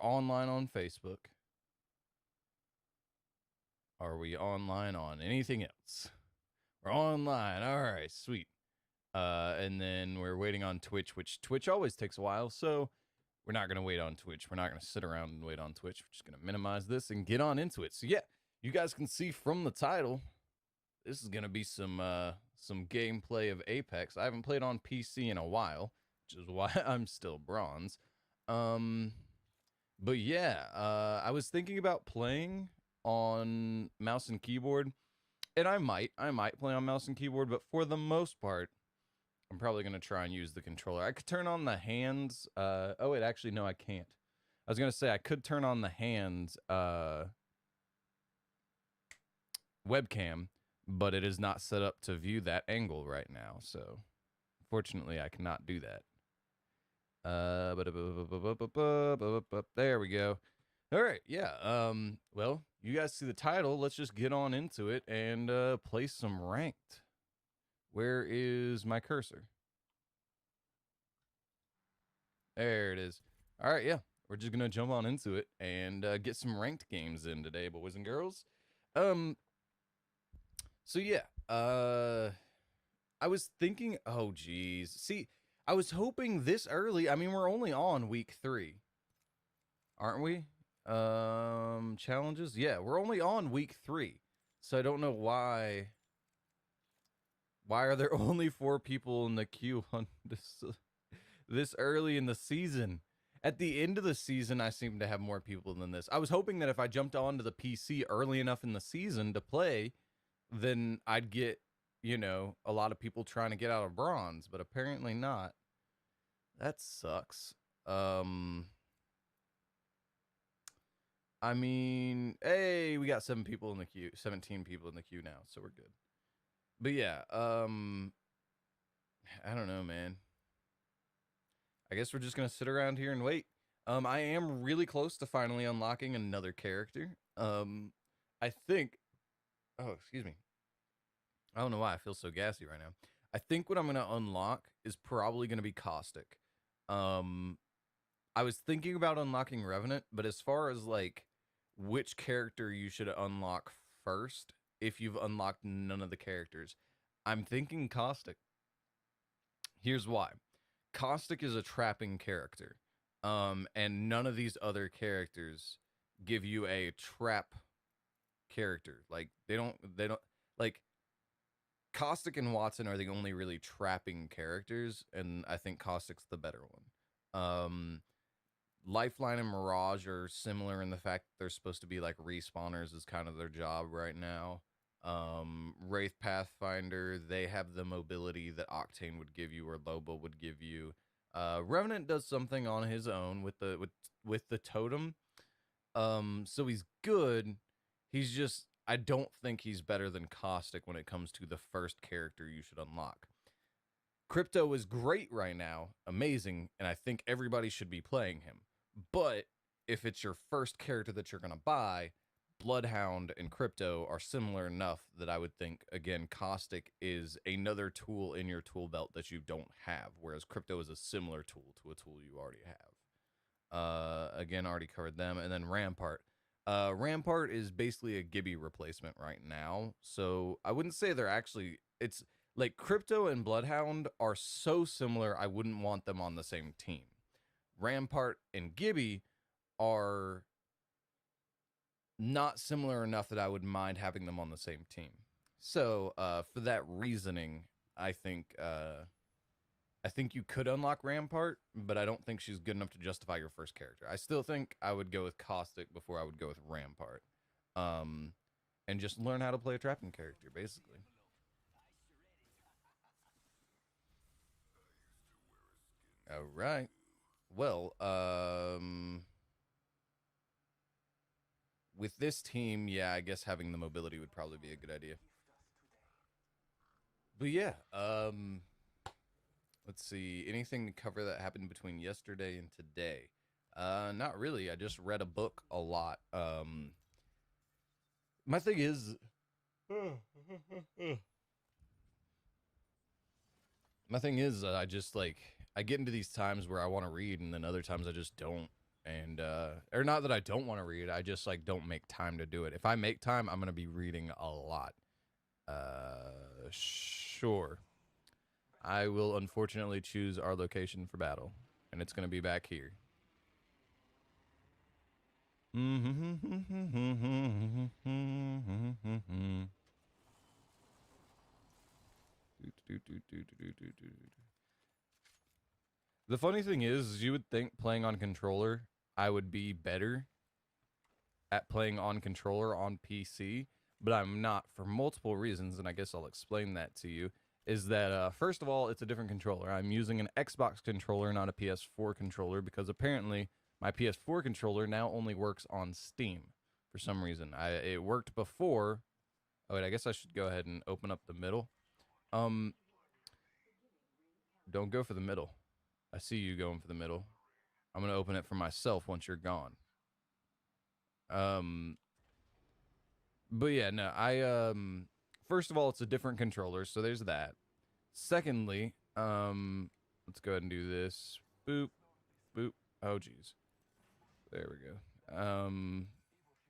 We're online on Facebook. Are we online on anything else? We're online. All right, sweet. And then we're waiting on Twitch, which Twitch always takes a while, so we're not going to wait on Twitch. We're not going to sit around and wait on Twitch. We're just going to minimize this and get on into it. So yeah, you guys can see from the title, this is going to be some gameplay of Apex. I haven't played on PC in a while, which is why I'm still bronze. But yeah, I was thinking about playing on mouse and keyboard, and I might play on mouse and keyboard, but for the most part, I'm probably going to try and use the controller. I could turn on the hands. Oh, wait, actually, no, I can't. I was going to say I could turn on the hands webcam, but it is not set up to view that angle right now. So, fortunately, I cannot do that. There we go. All right, yeah. Well, you guys see the title. Let's just get on into it and play some ranked. Where is my cursor? There it is. All right, yeah. We're just gonna jump on into it and get some ranked games in today, boys and girls. So yeah, I was thinking, oh geez. See, I was hoping this early. I mean, we're only on week 3, aren't we? Challenges. Yeah, we're only on week 3, so I don't know why. Why are there only 4 people in the queue on this early in the season? At the end of the season, I seem to have more people than this. I was hoping that if I jumped onto the PC early enough in the season to play, then I'd get, you know, a lot of people trying to get out of bronze, but apparently not. That sucks. I mean, hey, we got 7 people in the queue, 17 people in the queue now, so we're good. But yeah, I don't know, man. I guess we're just gonna sit around here and wait. I am really close to finally unlocking another character. I think. Oh, excuse me. I don't know why I feel so gassy right now. I think what I'm gonna unlock is probably gonna be Caustic. I was thinking about unlocking Revenant, but as far as like which character you should unlock first, if you've unlocked none of the characters, I'm thinking Caustic. Here's why. Caustic is a trapping character. And none of these other characters give you a trap character. Like they don't like Caustic and Watson are the only really trapping characters, and I think Caustic's the better one. Lifeline and Mirage are similar in the fact that they're supposed to be like respawners is kind of their job right now. Wraith Pathfinder, they have the mobility that Octane would give you or Loba would give you. Revenant does something on his own with the totem. So he's good. He's just, I don't think he's better than Caustic when it comes to the first character you should unlock. Crypto is great right now, amazing, and I think everybody should be playing him. But if it's your first character that you're going to buy, Bloodhound and Crypto are similar enough that I would think, again, Caustic is another tool in your tool belt that you don't have, whereas Crypto is a similar tool to a tool you already have. Again, already covered them. And then Rampart. Rampart is basically a Gibby replacement right now, so I wouldn't say they're actually... It's like Crypto and Bloodhound are so similar, I wouldn't want them on the same team. Rampart and Gibby are not similar enough that I would mind having them on the same team. So for that reasoning, I think you could unlock Rampart, but I don't think she's good enough to justify your first character. I still think I would go with Caustic before I would go with Rampart. And just learn how to play a trapping character, basically. All right. Well, with this team, yeah, I guess having the mobility would probably be a good idea. But yeah, let's see. Anything to cover that happened between yesterday and today? Not really. I just read a book a lot. My thing is, I just like I get into these times where I want to read, and then other times I just don't. And or not that I don't want to read, I just like don't make time to do it. If I make time, I'm gonna be reading a lot. Sure. I will unfortunately choose our location for battle, and it's gonna be back here. The funny thing is, you would think playing on controller, I would be better at playing on controller on PC, but I'm not for multiple reasons, and I guess I'll explain that to you. Is that, first of all, it's a different controller. I'm using an Xbox controller, not a PS4 controller, because apparently my PS4 controller now only works on Steam for some reason. It worked before. Oh, wait, I guess I should go ahead and open up the middle. Don't go for the middle. I see you going for the middle. I'm going to open it for myself once you're gone. But yeah, no, first of all, it's a different controller, so there's that. Secondly, let's go ahead and do this. Boop, boop. Oh, geez. There we go.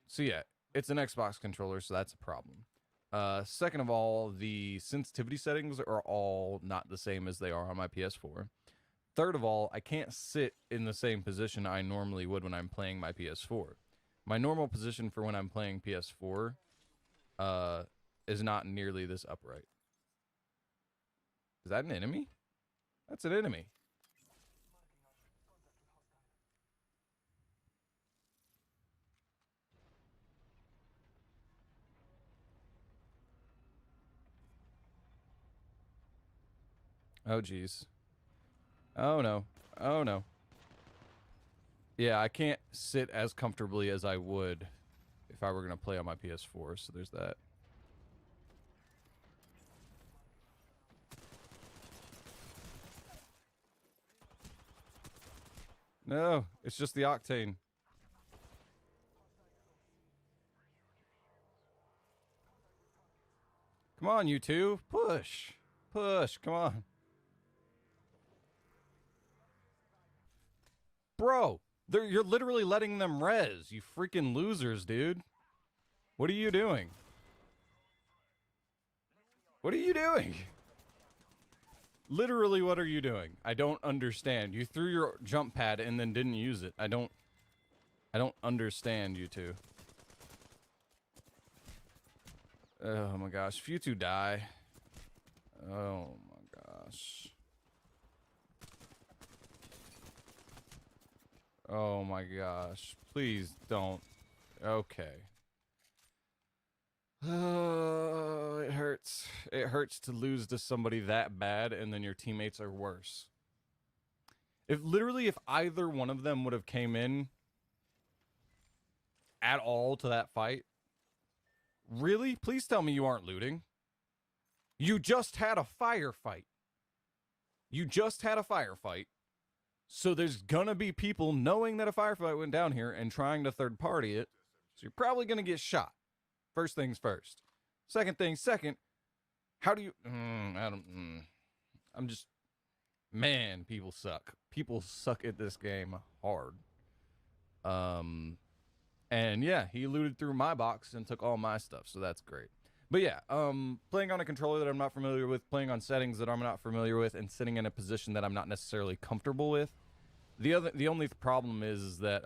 So yeah, it's an Xbox controller, so that's a problem. Second of all, the sensitivity settings are all not the same as they are on my PS4. Third of all, I can't sit in the same position I normally would when I'm playing my PS4. My normal position for when I'm playing PS4 is not nearly this upright. Is that an enemy? That's an enemy. Oh, geez. Oh, no. Oh, no. Yeah, I can't sit as comfortably as I would if I were going to play on my PS4, so there's that. No, it's just the Octane. Come on, you two. Push. Push. Come on. Bro, you're literally letting them res. You freaking losers, dude. What are you doing? What are you doing? Literally, what are you doing? I don't understand. You threw your jump pad and then didn't use it. I don't understand you two. Oh my gosh. If you two die. Oh my gosh. Oh my gosh. Please don't. Okay. Oh, it hurts. It hurts to lose to somebody that bad and then your teammates are worse. If either one of them would have came in at all to that fight, really? Please tell me you aren't looting. You just had a firefight. You just had a firefight. So there's gonna be people knowing that a firefight went down here and trying to third party it. So you're probably gonna get shot. First things first. Second things second. How do you? I'm just. Man, people suck. People suck at this game hard. And yeah, he looted through my box and took all my stuff, so that's great. But yeah, playing on a controller that I'm not familiar with, playing on settings that I'm not familiar with, and sitting in a position that I'm not necessarily comfortable with. The only problem is that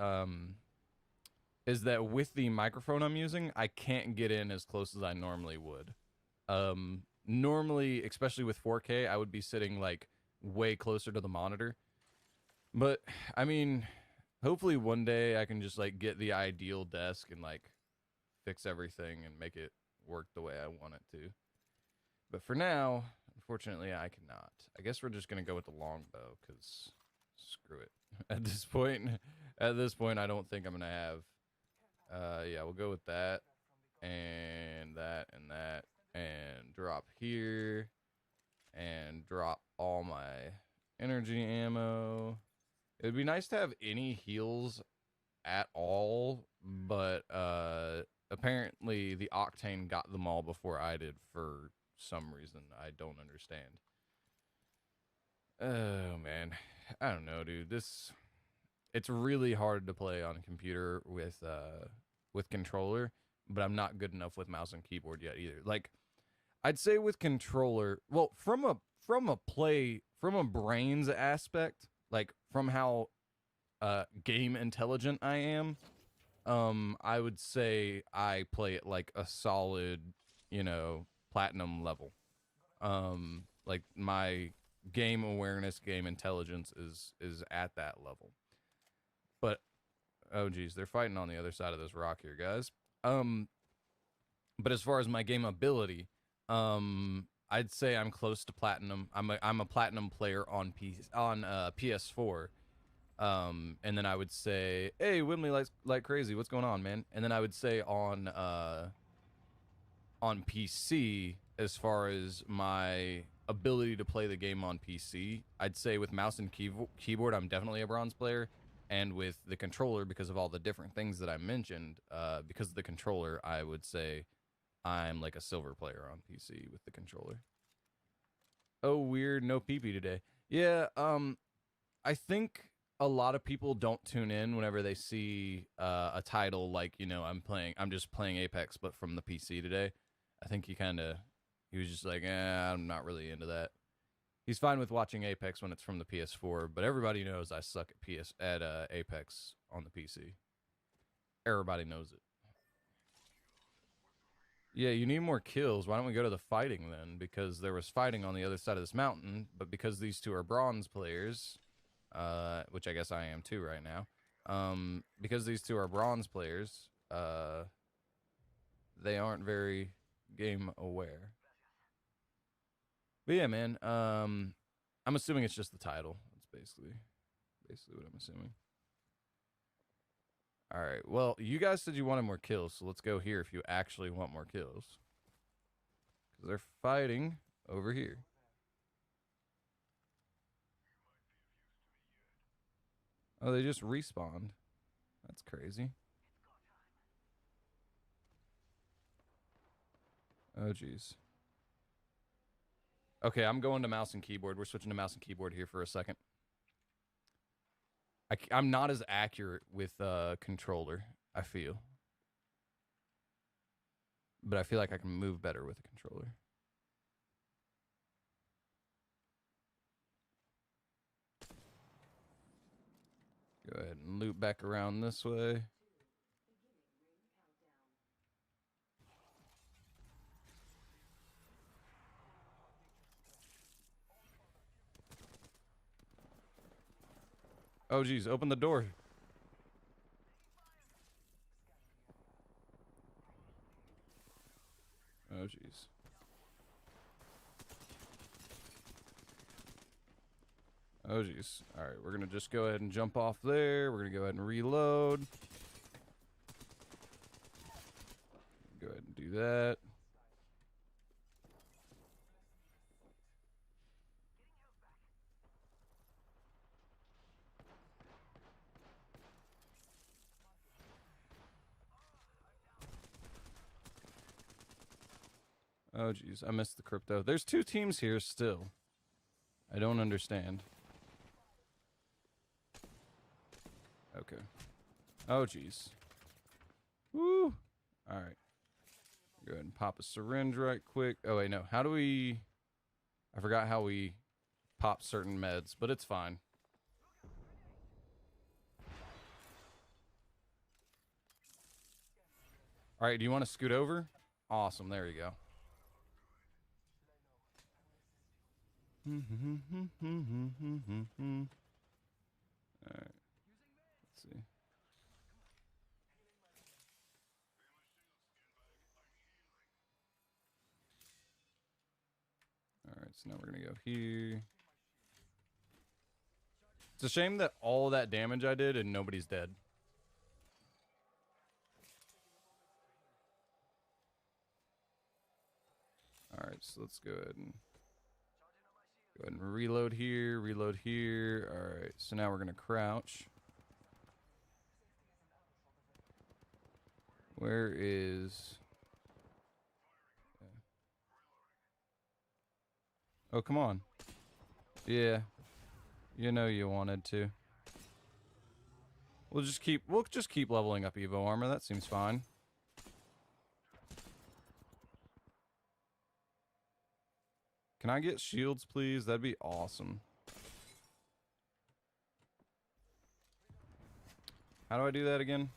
with the microphone I'm using, I can't get in as close as I normally would. Normally, especially with 4K, I would be sitting like way closer to the monitor. But I mean, hopefully one day I can just like get the ideal desk and like fix everything and make it work the way I want it to. But for now, unfortunately, I cannot. I guess we're just gonna go with the longbow because screw it. At this point, I don't think I'm gonna have. Yeah, we'll go with that and that and that and drop here and drop all my energy ammo. It'd be nice to have any heals at all, but apparently the Octane got them all before I did for some reason. I don't understand. Oh man, I don't know, dude. it's really hard to play on a computer with controller, but I'm not good enough with mouse and keyboard yet either. Like, I'd say with controller, well, from a brains aspect, like from how game intelligent I am, I would say I play at like a solid, platinum level. Like my game awareness, game intelligence is at that level. But oh geez, they're fighting on the other side of this rock here, guys. But as far as my game ability, I'd say I'm close to platinum. I'm a platinum player on PS4. And then I would say, hey, Wimley like crazy. What's going on, man? And then I would say on PC, as far as my ability to play the game on PC, I'd say with mouse and keyboard, I'm definitely a bronze player. And with the controller, because of all the different things that I mentioned, because of the controller, I would say I'm like a silver player on PC with the controller. Oh, weird, no PP today. Yeah, I think a lot of people don't tune in whenever they see a title like, I'm just playing Apex, but from the PC today. I think he was just like, I'm not really into that. He's fine with watching Apex when it's from the PS4, but everybody knows I suck at Apex on the PC. Everybody knows it. Yeah, you need more kills. Why don't we go to the fighting then? Because there was fighting on the other side of this mountain, but because these two are bronze players, which I guess I am too right now, because these two are bronze players, they aren't very game aware. But yeah, man, I'm assuming it's just the title. That's basically what I'm assuming. All right. Well, you guys said you wanted more kills, so let's go here if you actually want more kills. Because they're fighting over here. Oh, they just respawned. That's crazy. Oh, jeez. Okay, I'm going to mouse and keyboard. We're switching to mouse and keyboard here for a second. I'm not as accurate with controller, I feel. But I feel like I can move better with a controller. Go ahead and loop back around this way. Oh, geez, open the door. Oh, jeez. Oh, jeez. All right, we're going to just go ahead and jump off there. We're going to go ahead and reload. Go ahead and do that. Oh, geez, I missed the crypto. There's two teams here still. I don't understand. Okay. Oh, geez. Woo! Alright. Go ahead and pop a syringe right quick. Oh, wait, no. How do we... I forgot how we pop certain meds, but it's fine. Alright, do you want to scoot over? Awesome, there you go. Alright. Let's see. Alright, so now we're gonna go here. It's a shame that all of that damage I did and nobody's dead. Alright, so let's go ahead and reload here, reload here. Alright, so now we're gonna crouch. Where is... Oh, come on. Yeah. You know you wanted to. We'll just keep leveling up Evo armor. That seems fine. Can I get shields, please? That'd be awesome. How do I do that again?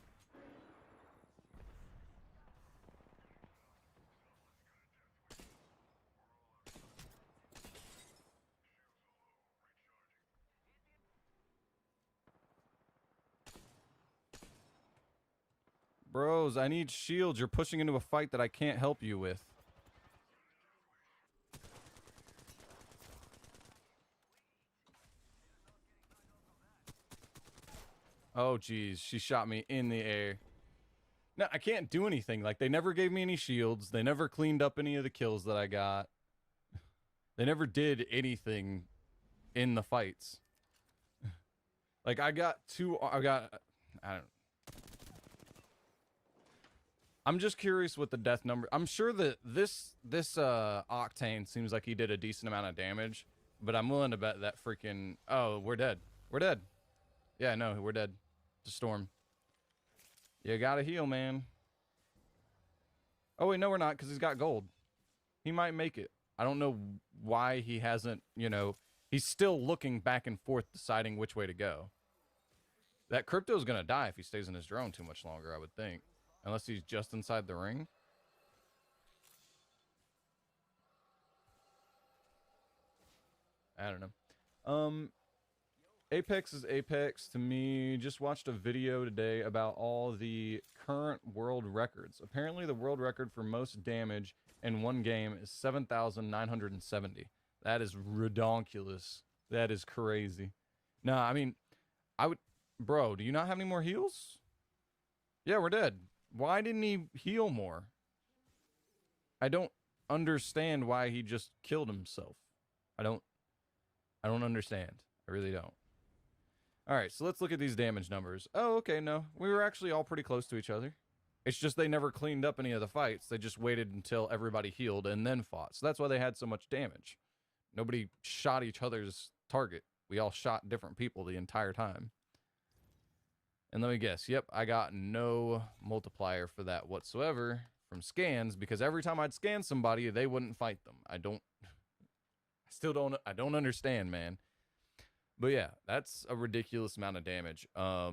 Bros, I need shields. You're pushing into a fight that I can't help you with. Oh, geez. She shot me in the air. No, I can't do anything. Like, they never gave me any shields. They never cleaned up any of the kills that I got. They never did anything in the fights. Like, I don't I'm just curious with the death number. I'm sure that this Octane seems like he did a decent amount of damage, but I'm willing to bet that freaking... Oh, we're dead. We're dead. Yeah, no, we're dead. To Storm. You gotta heal, man. Oh, wait, no, we're not, because he's got gold. He might make it. I don't know why he hasn't, you know... He's still looking back and forth, deciding which way to go. That Crypto's gonna die if he stays in his drone too much longer, I would think. Unless he's just inside the ring. I don't know. Apex is Apex to me. Just watched a video today about all the current world records. Apparently the world record for most damage in one game is 7,970. That is redonkulous. That is crazy. No, I mean, bro, do you not have any more heals? Yeah, we're dead. Why didn't he heal more? I don't understand why he just killed himself. I don't understand. I really don't. All right, so let's look at these damage numbers. Oh, okay, no. We were actually all pretty close to each other. It's just they never cleaned up any of the fights. They just waited until everybody healed and then fought. So that's why they had so much damage. Nobody shot each other's target. We all shot different people the entire time. And let me guess, yep, I got no multiplier for that whatsoever from scans, because every time I'd scan somebody, they wouldn't fight them. I don't understand, man. But yeah, that's a ridiculous amount of damage. I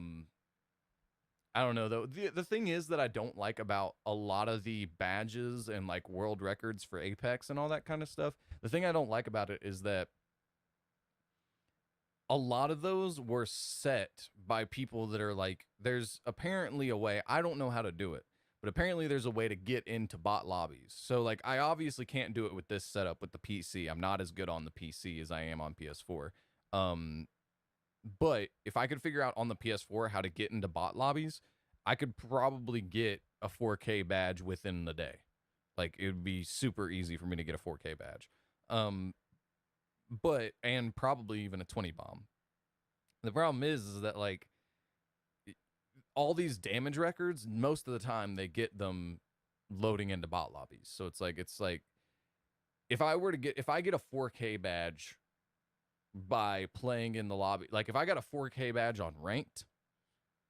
don't know, though. The thing is that I don't like about a lot of the badges and, like, world records for Apex and all that kind of stuff, the thing I don't like about it is that a lot of those were set by people that are like, there's apparently a way, I don't know how to do it, but apparently there's a way to get into bot lobbies. So, like, I obviously can't do it with this setup with the PC. I'm not as good on the PC as I am on PS4. But if I could figure out on the PS4 how to get into bot lobbies, I could probably get a 4K badge within the day. Like, it would be super easy for me to get a 4K badge. And probably even a 20 bomb. The problem is that, like, all these damage records, most of the time they get them loading into bot lobbies. So it's like if I get a 4K badge by playing in the lobby, like if I got a 4K badge on ranked,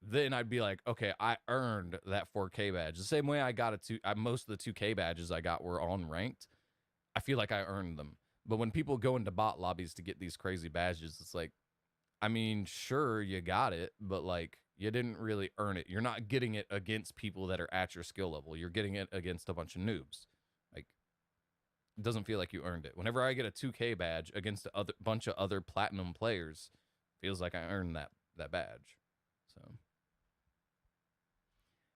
then I'd be like, okay, I earned that 4K badge. The same way I got most of the 2K badges I got were on ranked. I feel like I earned them. But when people go into bot lobbies to get these crazy badges, it's like, I mean, sure, you got it, but, like, you didn't really earn it. You're not getting it against people that are at your skill level. You're getting it against a bunch of noobs. Like, it doesn't feel like you earned it. Whenever I get a 2K badge against a bunch of other platinum players, it feels like I earned that badge. So,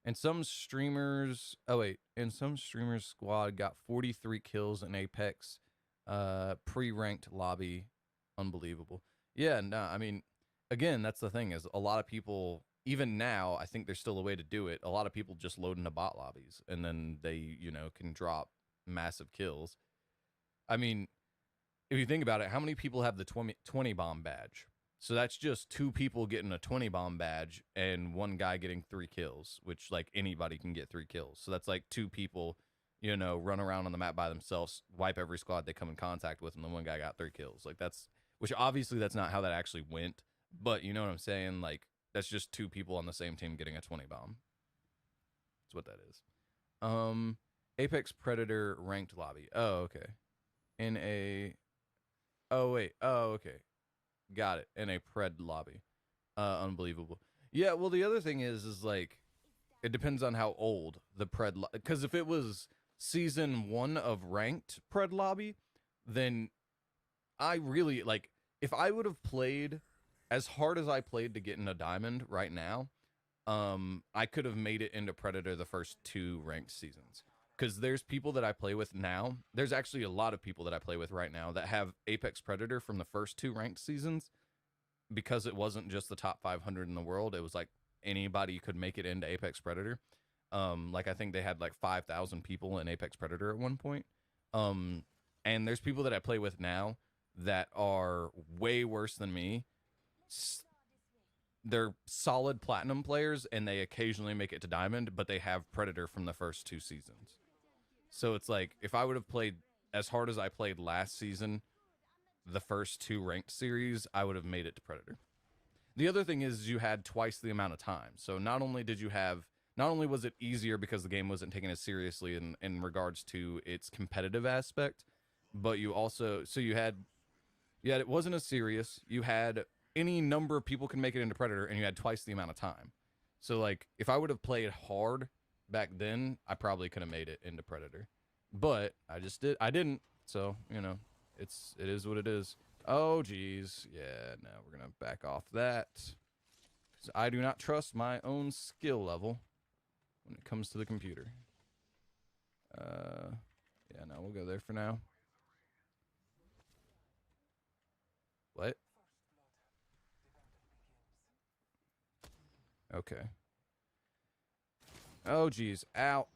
and some streamers squad got 43 kills in Apex. Pre-ranked lobby, unbelievable. Yeah, no, I mean, again, that's the thing, is a lot of people, even now, I think there's still a way to do it. A lot of people just load into bot lobbies, and then they, you know, can drop massive kills. I mean, if you think about it, how many people have the 20 bomb badge? So that's just 2 people getting a 20 bomb badge and 1 guy getting 3 kills, which, like, anybody can get 3 kills. So that's like 2 people, you know, run around on the map by themselves, wipe every squad they come in contact with, and the 1 guy got 3 kills. Like, which obviously that's not how that actually went, but you know what I'm saying? Like, That's just 2 people on the same team getting a 20 bomb. That's what that is. Apex Predator ranked lobby. Oh, okay. In a... Oh, wait. Oh, okay. Got it. In a pred lobby. Unbelievable. Yeah, well, the other thing is like, it depends on how old the pred... Because if it was season 1 of ranked pred lobby, then I really, like, if I would have played as hard as I played to get in a diamond right now, I could have made it into Predator the first 2 ranked seasons. Because there's people that I play with now. There's actually a lot of people that I play with right now that have Apex Predator from the first 2 ranked seasons, because it wasn't just the top 500 in the world. It was like anybody could make it into Apex Predator. Like I think they had like 5,000 people in Apex Predator at one point. And there's people that I play with now that are way worse than me. They're solid platinum players, and they occasionally make it to diamond, but they have Predator from the first 2 seasons. So it's like, if I would have played as hard as I played last season, the first 2 ranked series, I would have made it to Predator. The other thing is you had twice the amount of time. So not only was it easier because the game wasn't taken as seriously in regards to its competitive aspect, but you also, so you had it wasn't as serious. You had any number of people can make it into Predator, and you had twice the amount of time. So like, if I would have played hard back then, I probably could have made it into Predator. But I didn't. So, you know, it is what it is. Oh, geez. Yeah, no, we're going to back off that. Because I do not trust my own skill level when it comes to the computer. Yeah, no, we'll go there for now. What? Okay. Oh, geez. Ow.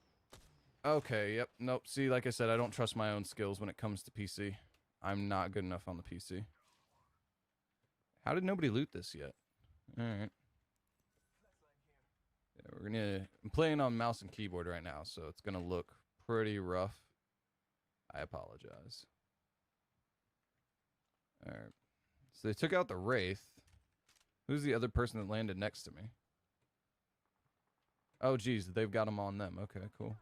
Okay, yep. Nope. See, like I said, I don't trust my own skills when it comes to PC. I'm not good enough on the PC. How did nobody loot this yet? Alright. Yeah, I'm playing on mouse and keyboard right now, so it's gonna look pretty rough. I apologize. Alright. So they took out the Wraith. Who's the other person that landed next to me? Oh, geez, they've got them on them. Okay, cool.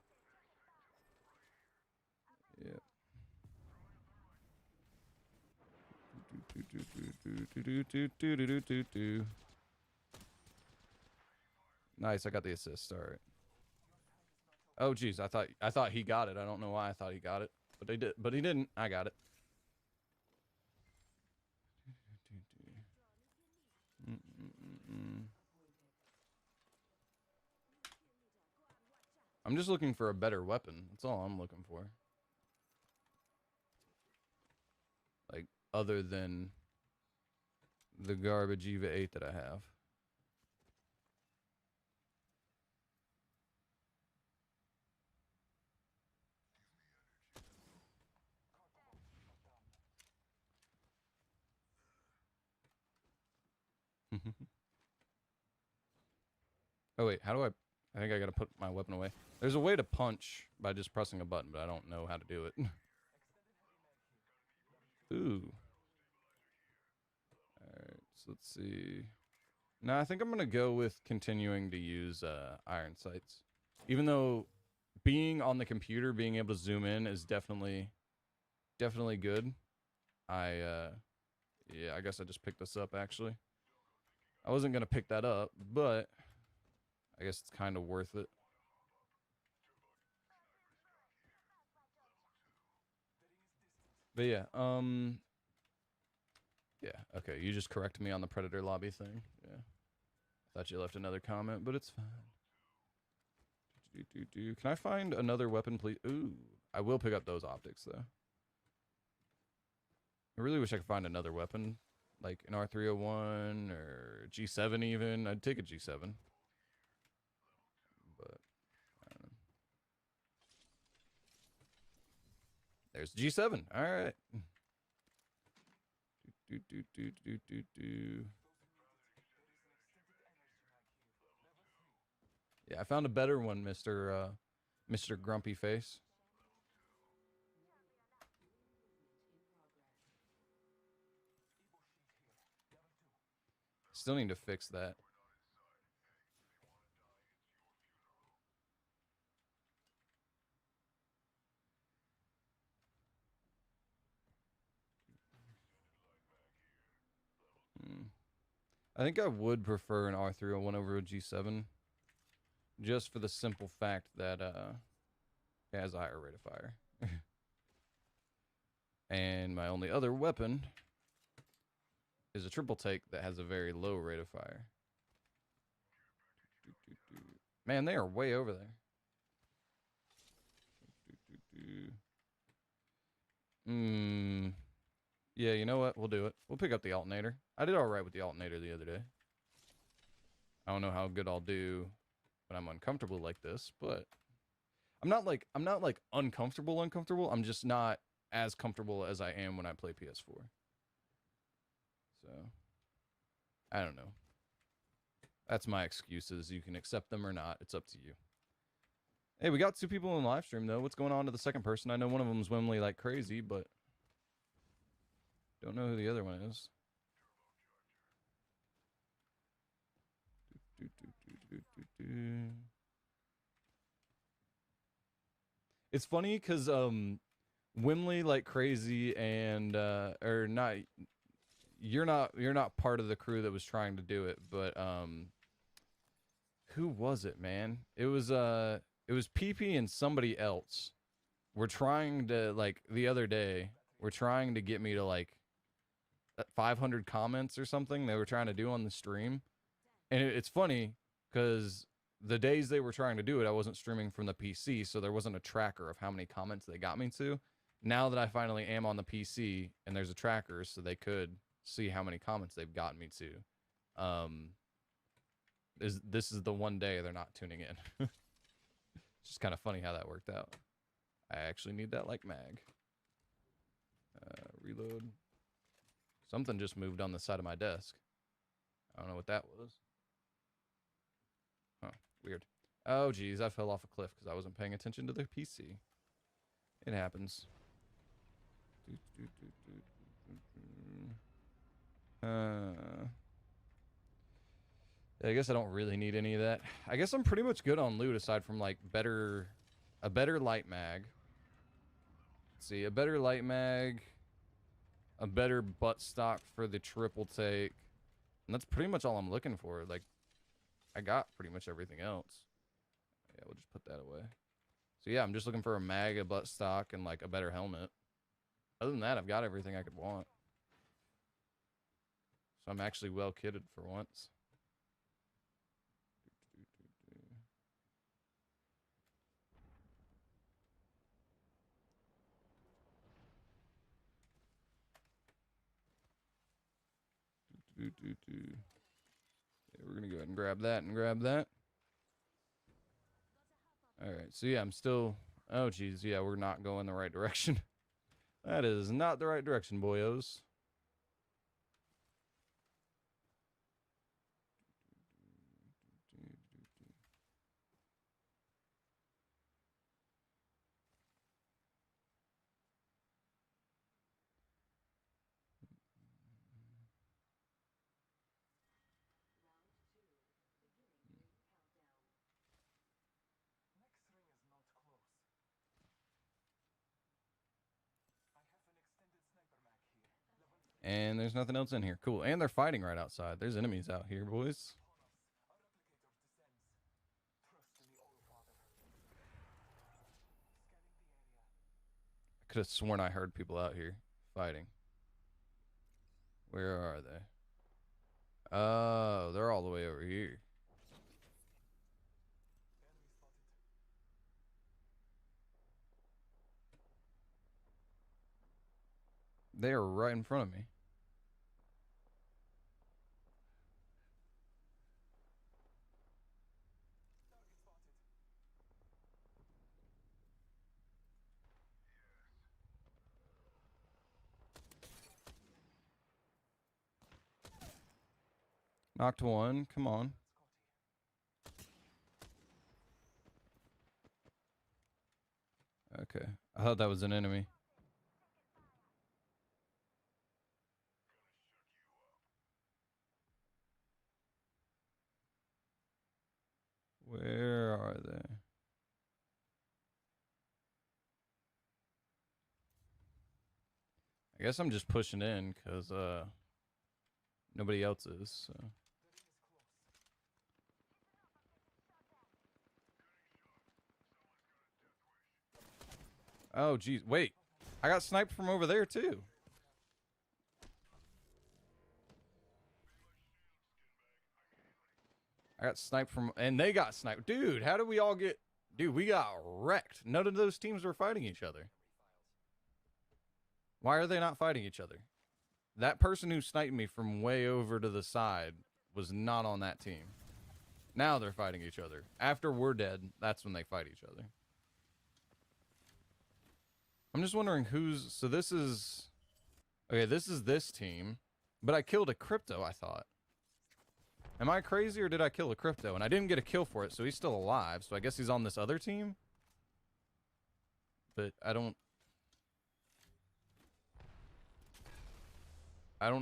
Yeah. Nice, I got the assist. All right. Oh, geez, I thought he got it. I don't know why I thought he got it, but they did. But he didn't. I got it. I'm just looking for a better weapon. That's all I'm looking for. Like, other than the garbage EVA 8 that I have. Oh, wait, how do I think I gotta put my weapon away. There's a way to punch by just pressing a button, but I don't know how to do it. Ooh. Alright, so let's see. No, I think I'm gonna go with continuing to use iron sights. Even though being on the computer, being able to zoom in is definitely good. Yeah, I guess I just picked this up, actually. I wasn't gonna pick that up, but I guess it's kind of worth it. But yeah, yeah, okay, you just corrected me on the Predator lobby thing. Yeah. Thought you left another comment, but it's fine. Can I find another weapon, please? Ooh, I will pick up those optics, though. I really wish I could find another weapon, like an R301 or G7 even. I'd take a G7. But, I don't know. There's G7. All right. Yeah, I found a better one, Mr. Grumpy Face. Still need to fix that. I think I would prefer an R301 over a G7, just for the simple fact that it has a higher rate of fire. And my only other weapon is a triple take that has a very low rate of fire. Man, they are way over there. Yeah, you know what? We'll do it. We'll pick up the alternator. I did alright with the alternator the other day. I don't know how good I'll do when I'm uncomfortable like this, but I'm not like uncomfortable. I'm just not as comfortable as I am when I play PS4. So I don't know. That's my excuses. You can accept them or not. It's up to you. Hey, we got 2 people in the live stream though. What's going on to the second person? I know one of them's Wimley like crazy, but don't know who the other one is. It's funny because Wimley like crazy and or not. You're not part of the crew that was trying to do it, but who was it, man? It was PP and somebody else. We're trying to, like, the other day, we're trying to get me to like 500 comments or something they were trying to do on the stream. And it's funny because the days they were trying to do it, I wasn't streaming from the PC, so there wasn't a tracker of how many comments they got me to. Now that I finally am on the PC and there's a tracker, so they could see how many comments they've gotten me to. This is the one day they're not tuning in. It's just kind of funny how that worked out. I actually need that like mag. Reload. Something just moved on the side of my desk. I don't know what that was. Huh, weird. Oh, geez, I fell off a cliff because I wasn't paying attention to the PC. It happens. I guess I don't really need any of that. I guess I'm pretty much good on loot aside from like a better light mag. Let's see, a better light mag, a better butt stock for the triple take. And that's pretty much all I'm looking for. Like, I got pretty much everything else. Yeah, we'll just put that away. So yeah, I'm just looking for a mag, a butt stock, and like a better helmet. Other than that, I've got everything I could want. So I'm actually well kitted for once. Yeah, we're gonna go ahead and grab that and grab that. Alright, so yeah, I'm still... Oh, geez, yeah, we're not going the right direction. That is not the right direction, boyos. And there's nothing else in here. Cool. And they're fighting right outside. There's enemies out here, boys. I could have sworn I heard people out here fighting. Where are they? Oh, they're all the way over here. They are right in front of me. Knocked one. Come on. Okay. I thought that was an enemy. Where are they? I guess I'm just pushing in because nobody else is. So. Oh, geez. Wait. I got sniped from over there, too. I got sniped from... And they got sniped. Dude, how did we all get... Dude, we got wrecked. None of those teams were fighting each other. Why are they not fighting each other? That person who sniped me from way over to the side was not on that team. Now they're fighting each other. After we're dead, that's when they fight each other. I'm just wondering who's... So this is... Okay, this is this team. But I killed a crypto, I thought. Am I crazy or did I kill a crypto? And I didn't get a kill for it, so he's still alive. So I guess he's on this other team? But I don't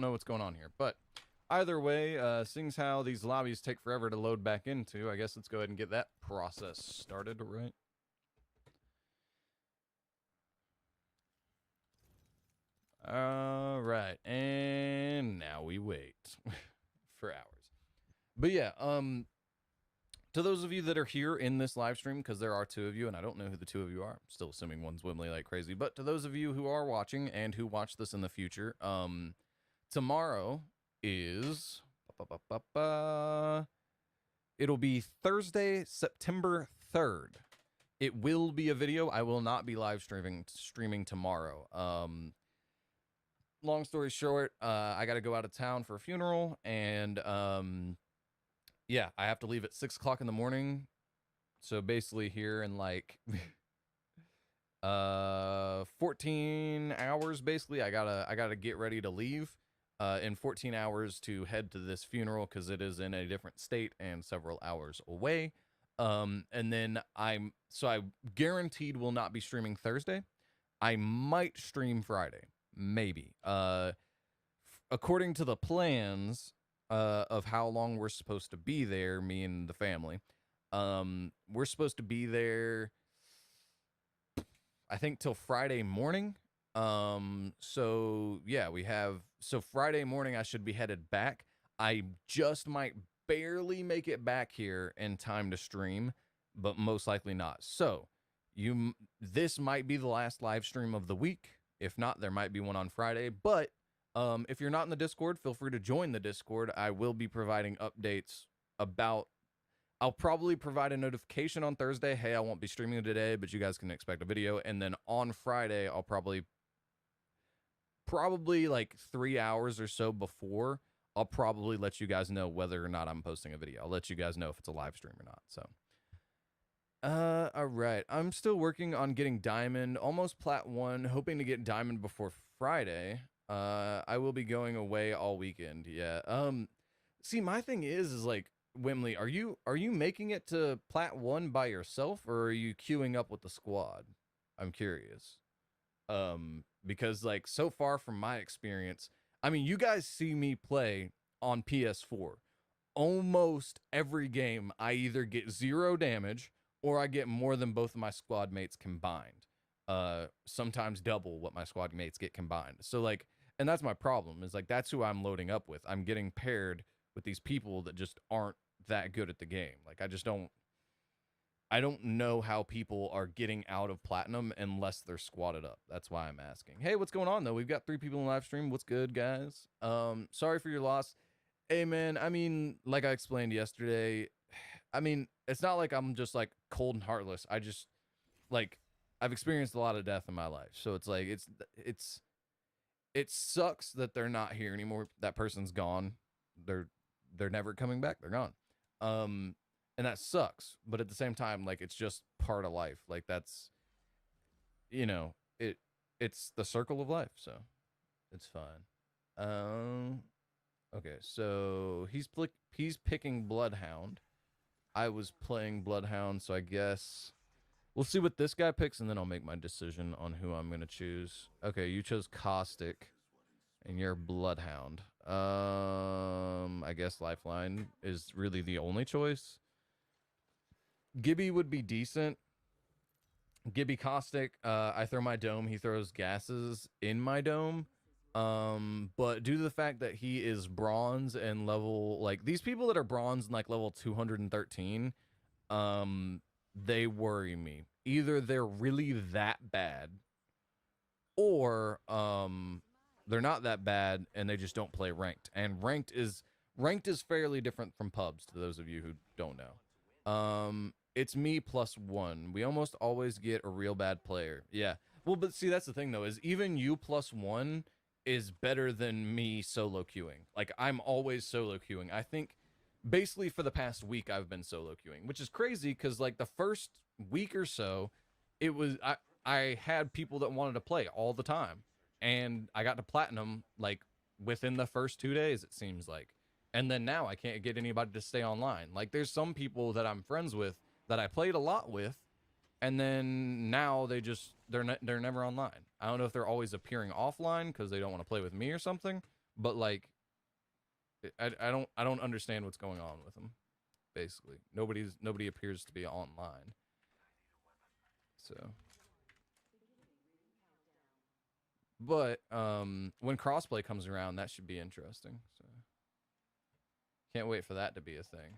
know what's going on here. But either way, seeing how these lobbies take forever to load back into, I guess let's go ahead and get that process started, right? All right, and now we wait for hours. But yeah, to those of you that are here in this live stream, because there are two of you, and I don't know who the two of you are. I'm still assuming one's Wimley like crazy. But to those of you who are watching and who watch this in the future, tomorrow is... It'll be Thursday, September 3rd. It will be a video. I will not be live streaming tomorrow. Long story short, I got to go out of town for a funeral, and yeah, I have to leave at 6 o'clock in the morning. So basically here in like 14 hours, basically, I gotta get ready to leave in 14 hours to head to this funeral because it is in a different state and several hours away. And then I guaranteed will not be streaming Thursday. I might stream Friday. Maybe. According to the plans of how long we're supposed to be there, me and the family, we're supposed to be there, I think, till Friday morning. So yeah, so Friday morning I should be headed back. I just might barely make it back here in time to stream, but most likely not. So this might be the last live stream of the week. If not, there might be one on Friday. But if you're not in the Discord, feel free to join the Discord. I will be providing updates about... I'll probably provide a notification on Thursday. Hey, I won't be streaming today, but you guys can expect a video. And then on Friday, I'll probably like 3 hours or so before, I'll probably let you guys know whether or not I'm posting a video. I'll let you guys know if it's a live stream or not. So... all right. I'm still working on getting Diamond, almost Plat 1, hoping to get Diamond before Friday. I will be going away all weekend. Yeah. See, my thing is like, Wimley, are you making it to Plat 1 by yourself, or are you queuing up with the squad? I'm curious. Because like, so far from my experience, I mean, you guys see me play on PS4. Almost every game, I either get 0 damage or I get more than both of my squad mates combined. Sometimes double what my squad mates get combined. So like, and that's my problem, is like, that's who I'm loading up with. I'm getting paired with these people that just aren't that good at the game. Like, I don't know how people are getting out of Platinum unless they're squatted up. That's why I'm asking. Hey, what's going on though? We've got 3 people in live stream. What's good, guys? Sorry for your loss. Hey man, I mean, like I explained yesterday, I mean, it's not like I'm just like cold and heartless. I just, like, I've experienced a lot of death in my life. So it's like, it sucks that they're not here anymore. That person's gone. They're never coming back. They're gone. And that sucks. But at the same time, like, it's just part of life. Like, that's, you know, it's the circle of life. So it's fine. Okay. So he's picking Bloodhound. I was playing Bloodhound, so I guess we'll see what this guy picks, and then I'll make my decision on who I'm going to choose. Okay, you chose Caustic, and you're Bloodhound. I guess Lifeline is really the only choice. Gibby would be decent. Gibby Caustic, I throw my dome, he throws gases in my dome. But due to the fact that he is bronze and level, like, these people that are bronze and like level 213, they worry me. either they're really that bad, or they're not that bad and they just don't play ranked. And ranked is fairly different from pubs, to those of you who don't know. It's me plus one. We almost always get a real bad player. Yeah. Well, but see, that's the thing though, is even you plus one is better than me solo queuing. Like, I'm always solo queuing. I think basically for the past week I've been solo queuing, which is crazy because like the first week or so, it was I had people that wanted to play all the time, and I got to platinum like within the first 2 days, it seems like. And then now I can't get anybody to stay online. Like, there's some people that I'm friends with that I played a lot with, and then now they're never online. I don't know if they're always appearing offline because they don't want to play with me or something, but like I don't understand what's going on with them. Basically, nobody appears to be online. So, but when crossplay comes around, that should be interesting. So, can't wait for that to be a thing.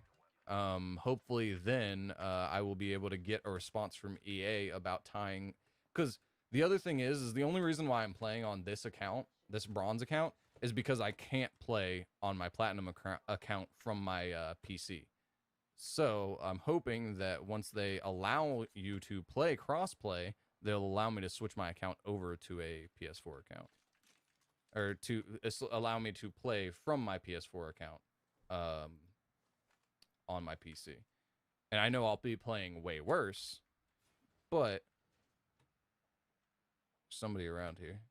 Hopefully then I will be able to get a response from EA about tying, because the other thing is the only reason why I'm playing on this account, this bronze account, is because I can't play on my platinum account from my PC. So I'm hoping that once they allow you to play crossplay, they'll allow me to switch my account over to a PS4 account, or to allow me to play from my PS4 account on my PC. And I know I'll be playing way worse, but somebody around here.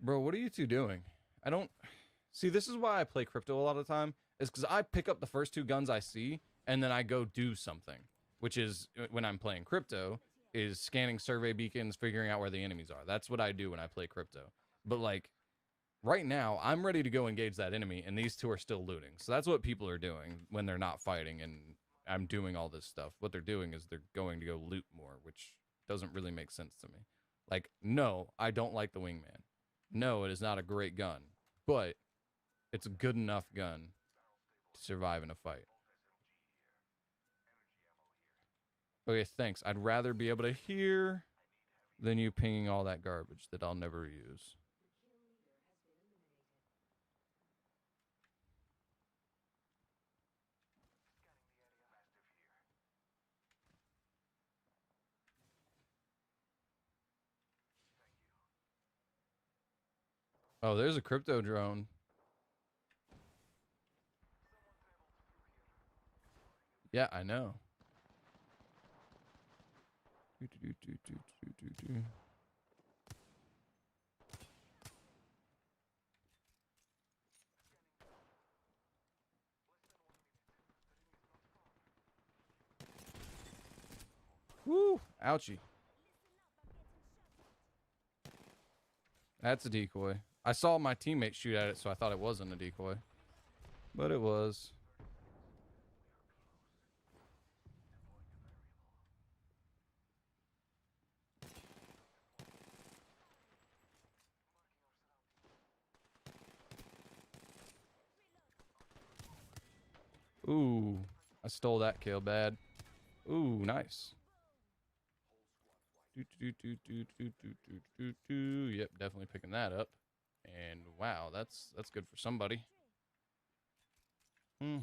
Bro, what are you two doing? I don't see. This is why I play crypto a lot of the time, is because I pick up the first two guns I see and then I go do something, which is when I'm playing crypto, is scanning survey beacons, figuring out where the enemies are. That's what I do when I play crypto. But like right now, I'm ready to go engage that enemy, and these two are still looting. So that's what people are doing when they're not fighting and I'm doing all this stuff. What they're doing is they're going to go loot more, which doesn't really make sense to me. Like, no, I don't like the Wingman. No, it is not a great gun, but it's a good enough gun to survive in a fight. Okay, thanks. I'd rather be able to hear than you pinging all that garbage that I'll never use. Oh, there's a crypto drone. Yeah, I know. Woo! Ouchie. That's a decoy. I saw my teammate shoot at it, so I thought it wasn't a decoy. But it was. Ooh. I stole that kill bad. Ooh, nice. Yep, definitely picking that up. And wow, that's good for somebody. I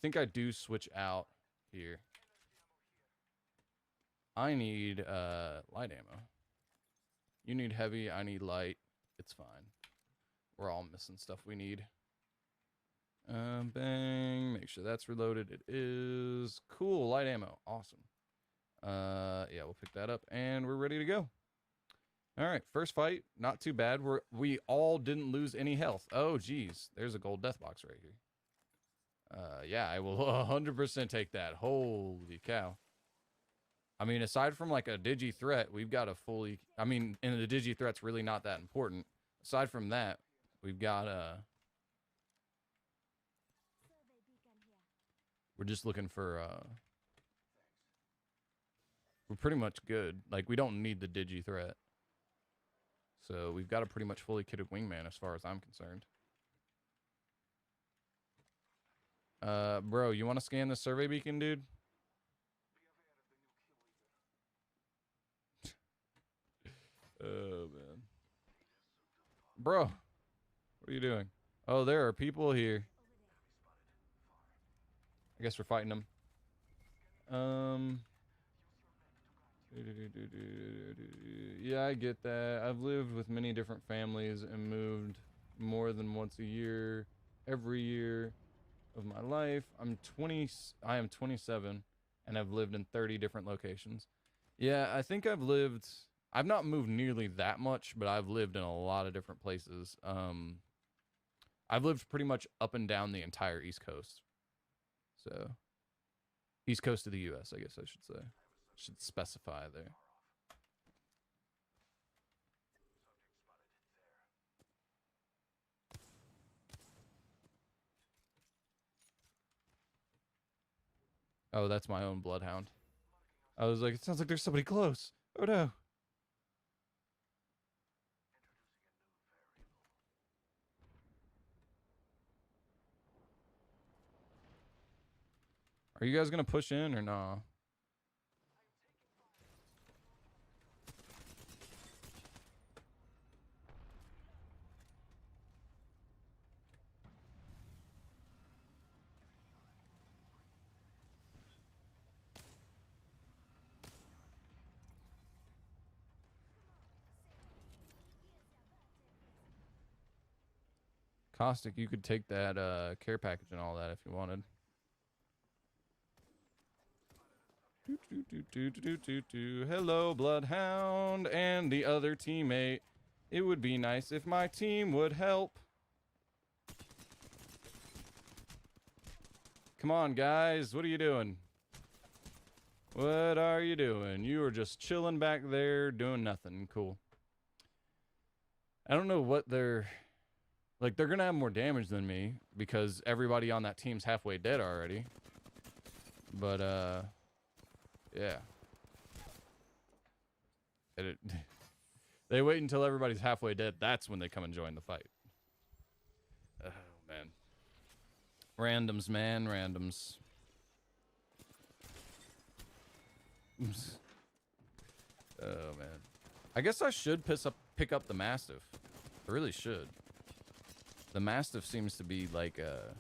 think I do switch out here. I need light ammo. You need heavy, I need light. It's fine. We're all missing stuff we need. Bang. Make sure that's reloaded. It is. Cool. Light ammo. Awesome. Yeah, we'll pick that up and we're ready to go. All right, first fight, not too bad. We all didn't lose any health. Oh, geez, there's a gold death box right here. Yeah, I will 100% take that. Holy cow. I mean, aside from like a digi threat, we've got a fully, I mean, and the digi threat's really not that important. Aside from that, we've got we're just looking for we're pretty much good. Like, we don't need the digi threat. So we've got a pretty much fully kitted wingman as far as I'm concerned. Bro, you want to scan the survey beacon, dude? Oh, man. Bro, what are you doing? Oh, there are people here. I guess we're fighting them. Yeah, I get that. I've lived with many different families and moved more than once a year, every year of my life. I am 27 and I've lived in 30 different locations. Yeah, I think I've not moved nearly that much, but I've lived in a lot of different places. I've lived pretty much up and down the entire East Coast. So, East Coast of the US, I guess I should say. Should specify there. Oh, that's my own bloodhound. I was like, it sounds like there's somebody close. Oh no. Are you guys gonna push in or nah? Caustic, you could take that care package and all that if you wanted. Hello, Bloodhound and the other teammate. It would be nice if my team would help. Come on, guys. What are you doing? What are you doing? You are just chilling back there doing nothing. Cool. I don't know what they're... Like, they're going to have more damage than me because everybody on that team's halfway dead already. But, yeah. They wait until everybody's halfway dead. That's when they come and join the fight. Oh, man. Randoms, man. Randoms. Oh, man. I guess I should pick up the Mastiff. I really should. The Mastiff seems to be like a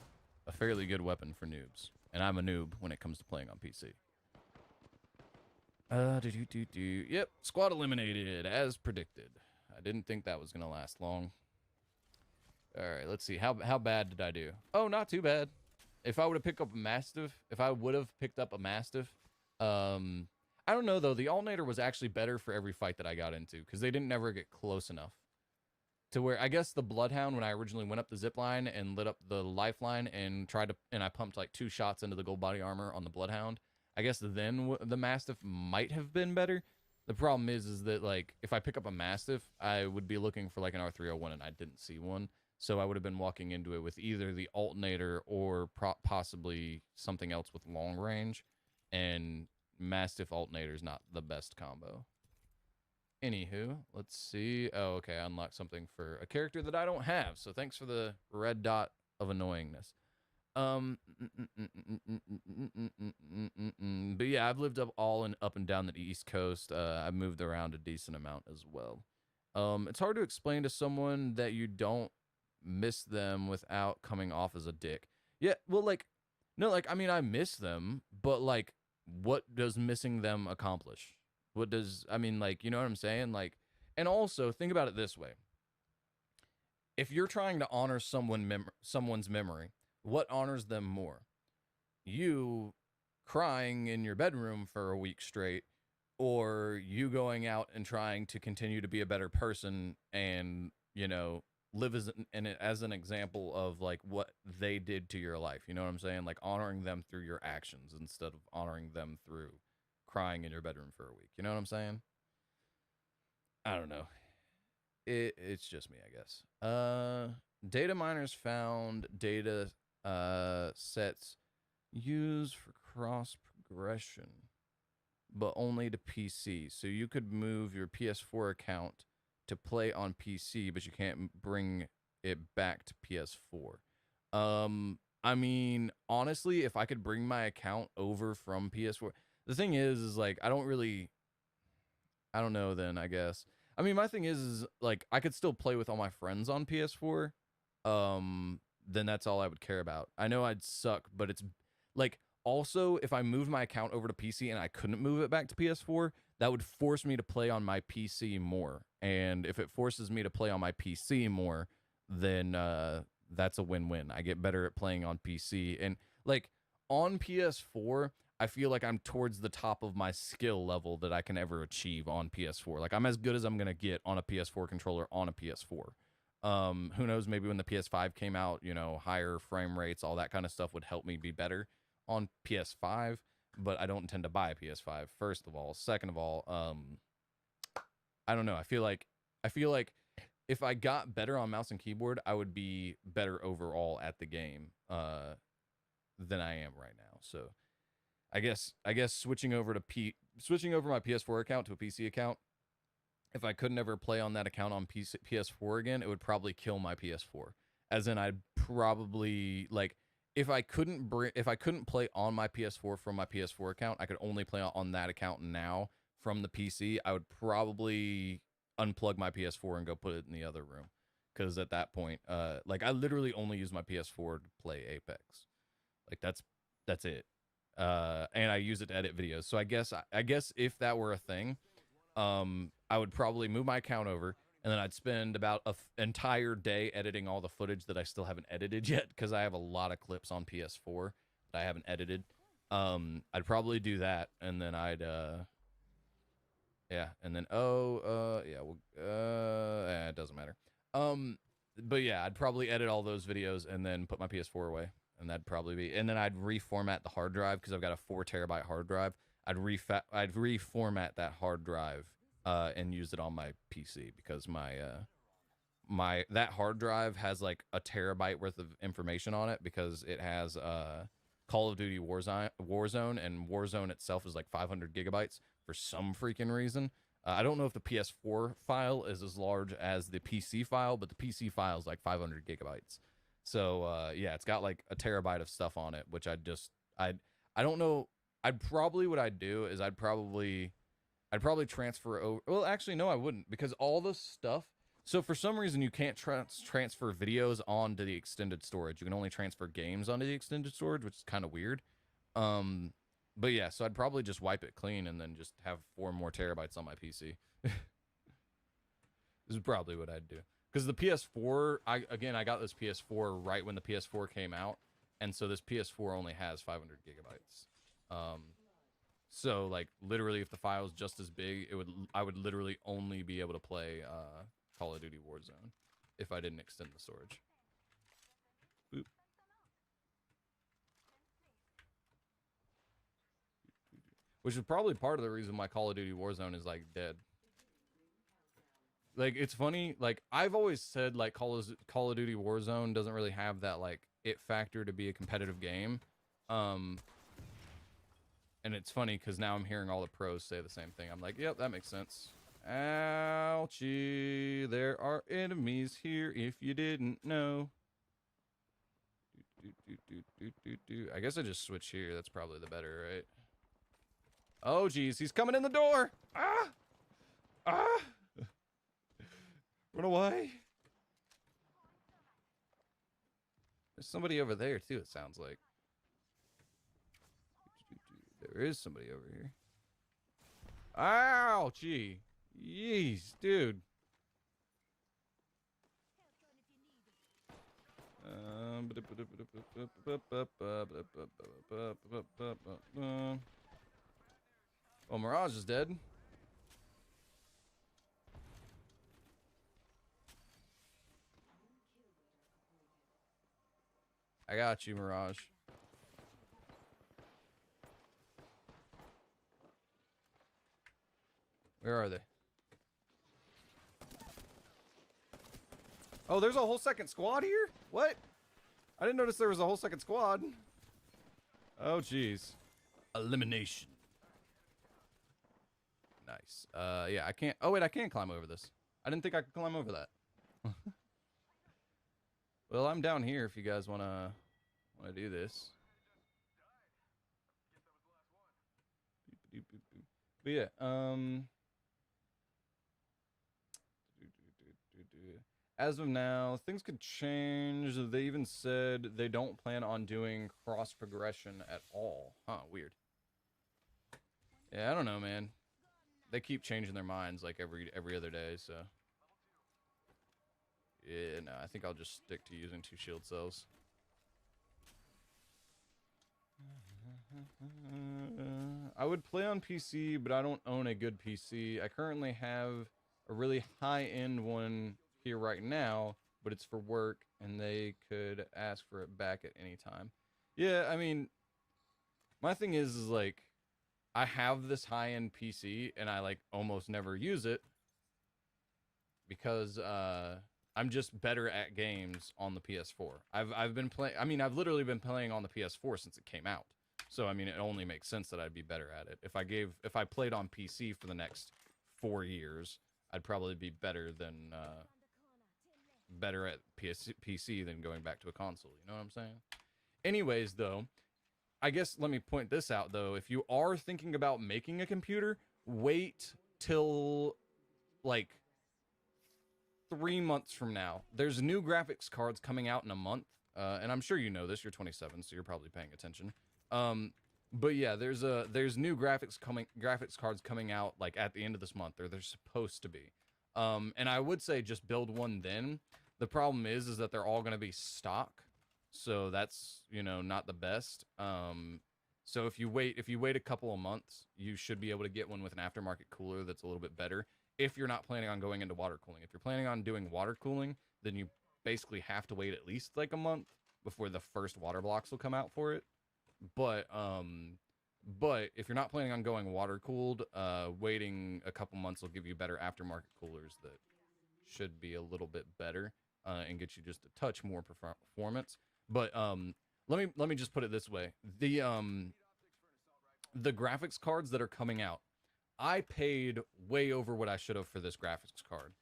fairly good weapon for noobs. And I'm a noob when it comes to playing on PC. Yep, squad eliminated, as predicted. I didn't think that was going to last long. All right, let's see. How bad did I do? Oh, not too bad. If I would have picked up a Mastiff, I don't know, though. The Alternator was actually better for every fight that I got into, because they didn't never get close enough. To where, I guess the Bloodhound, when I originally went up the zip line and lit up the lifeline and I pumped like 2 shots into the gold body armor on the Bloodhound, I guess then the Mastiff might have been better. The problem is that, like, if I pick up a Mastiff, I would be looking for like an R301 and I didn't see one. So I would have been walking into it with either the Alternator or possibly something else with long range. And Mastiff Alternator is not the best combo. Anywho, let's see. Oh, okay, I unlocked something for a character that I don't have, so thanks for the red dot of annoyingness. But yeah, I've lived up and down the East Coast. I've moved around a decent amount as well. It's hard to explain to someone that you don't miss them without coming off as a dick. Yeah, well, like, no, like, I mean, I miss them, but like, what does missing them accomplish? I mean, like, you know what I'm saying? Like, and also think about it this way. If you're trying to honor someone's memory, what honors them more? You crying in your bedroom for a week straight, or you going out and trying to continue to be a better person and, you know, live as an example of like what they did to your life. You know what I'm saying? Like honoring them through your actions instead of honoring them through crying in your bedroom for a week. You know what I'm saying? I don't know. It's just me, I guess. Data miners found data sets used for cross progression, but only to PC. So you could move your PS4 account to play on PC, but you can't bring it back to PS4. I mean, honestly, if I could bring my account over from PS4, the thing is like I don't know then, I guess. I mean, my thing is like I could still play with all my friends on PS4. Then that's all I would care about. I know I'd suck, but it's like also if I moved my account over to PC and I couldn't move it back to PS4, that would force me to play on my PC more. And if it forces me to play on my PC more, then that's a win-win. I get better at playing on PC. And like on PS4, I feel like I'm towards the top of my skill level that I can ever achieve on PS4. Like I'm as good as I'm gonna get on a PS4 controller on a PS4. Who knows? Maybe when the PS5 came out, you know, higher frame rates, all that kind of stuff would help me be better on PS5. But I don't intend to buy a PS5. First of all, second of all, I don't know. I feel like if I got better on mouse and keyboard, I would be better overall at the game than I am right now. So I guess switching over my PS4 account to a PC account, if I couldn't ever play on that account on PS4 again, it would probably kill my PS4. As in, I'd probably like if I couldn't play on my PS4 from my PS4 account, I could only play on that account now from the PC. I would probably unplug my PS4 and go put it in the other room, because at that point, like I literally only use my PS4 to play Apex. Like that's it. And I use it to edit videos. So I guess if that were a thing, I would probably move my account over, and then I'd spend about an entire day editing all the footage that I still haven't edited yet, because I have a lot of clips on PS4 that I haven't edited. I'd probably do that, and then I'd yeah, and then it doesn't matter. But yeah, I'd probably edit all those videos and then put my PS4 away. And that'd probably be, and then I'd reformat the hard drive, because I've got a 4 terabyte hard drive. I'd reformat that hard drive and use it on my PC, because my that hard drive has like a terabyte worth of information on it, because it has Call of Duty Warzone, and Warzone itself is like 500 gigabytes for some freaking reason. I don't know if the PS4 file is as large as the PC file, but the PC file is like 500 gigabytes. So yeah, it's got like a terabyte of stuff on it, which I don't know. What I'd do is I'd probably transfer over. Well, actually, no, I wouldn't, because all the stuff. So for some reason, you can't transfer videos onto the extended storage. You can only transfer games onto the extended storage, which is kind of weird. But yeah, so I'd probably just wipe it clean and then just have 4 more terabytes on my PC. This is probably what I'd do. Because the PS4, I got this PS4 right when the PS4 came out, and so this PS4 only has 500 gigabytes. So like literally, if the file is just as big, I would literally only be able to play Call of Duty Warzone if I didn't extend the storage. Boop. Which is probably part of the reason why Call of Duty Warzone is like dead. Like, it's funny, like I've always said like Call of Duty Warzone doesn't really have that like it factor to be a competitive game. And it's funny because now I'm hearing all the pros say the same thing. I'm like, yep, that makes sense. Ouchie, there are enemies here if you didn't know. I guess I just switch here. That's probably the better, right? Oh, geez, he's coming in the door. Ah! Ah! Run away. There's somebody over there, too, it sounds like. There is somebody over here. Ow, gee. Yeez, dude. Well, Mirage is dead. I got you, Mirage. Where are they? Oh, there's a whole second squad here? What? I didn't notice there was a whole second squad. Oh, jeez. Elimination. Nice. Yeah, I can't. Oh, wait, I can climb over this. I didn't think I could climb over that. Well, I'm down here if you guys wanna do this. But yeah, as of now, things could change. They even said they don't plan on doing cross progression at all. Huh, weird. Yeah, I don't know, man. They keep changing their minds like every other day, so. Yeah, no, I think I'll just stick to using 2 shield cells. I would play on PC, but I don't own a good PC. I currently have a really high-end one here right now, but it's for work, and they could ask for it back at any time. Yeah, I mean, my thing is like, I have this high-end PC, and I, like, almost never use it, because, I'm just better at games on the PS4. I've been playing, I mean, I've literally been playing on the PS4 since it came out. So, I mean, it only makes sense that I'd be better at it. If I played on PC for the next 4 years, I'd probably be better at PC than going back to a console. You know what I'm saying? Anyways, though, I guess let me point this out, though. If you are thinking about making a computer, wait till, like, 3 months from now. There's new graphics cards coming out in a month. And I'm sure you know this. You're 27, so you're probably paying attention. But yeah, there's new graphics cards coming out like at the end of this month, or they're supposed to be. And I would say just build one then. The problem is that they're all going to be stock, so that's, you know, not the best. So if you wait a couple of months, you should be able to get one with an aftermarket cooler that's a little bit better. If you're not planning on going into water cooling, if you're planning on doing water cooling, then you basically have to wait at least like a month before the first water blocks will come out for it. But if you're not planning on going water cooled, waiting a couple months will give you better aftermarket coolers that should be a little bit better and get you just a touch more performance. But let me just put it this way: the graphics cards that are coming out, I paid way over what I should have for this graphics card.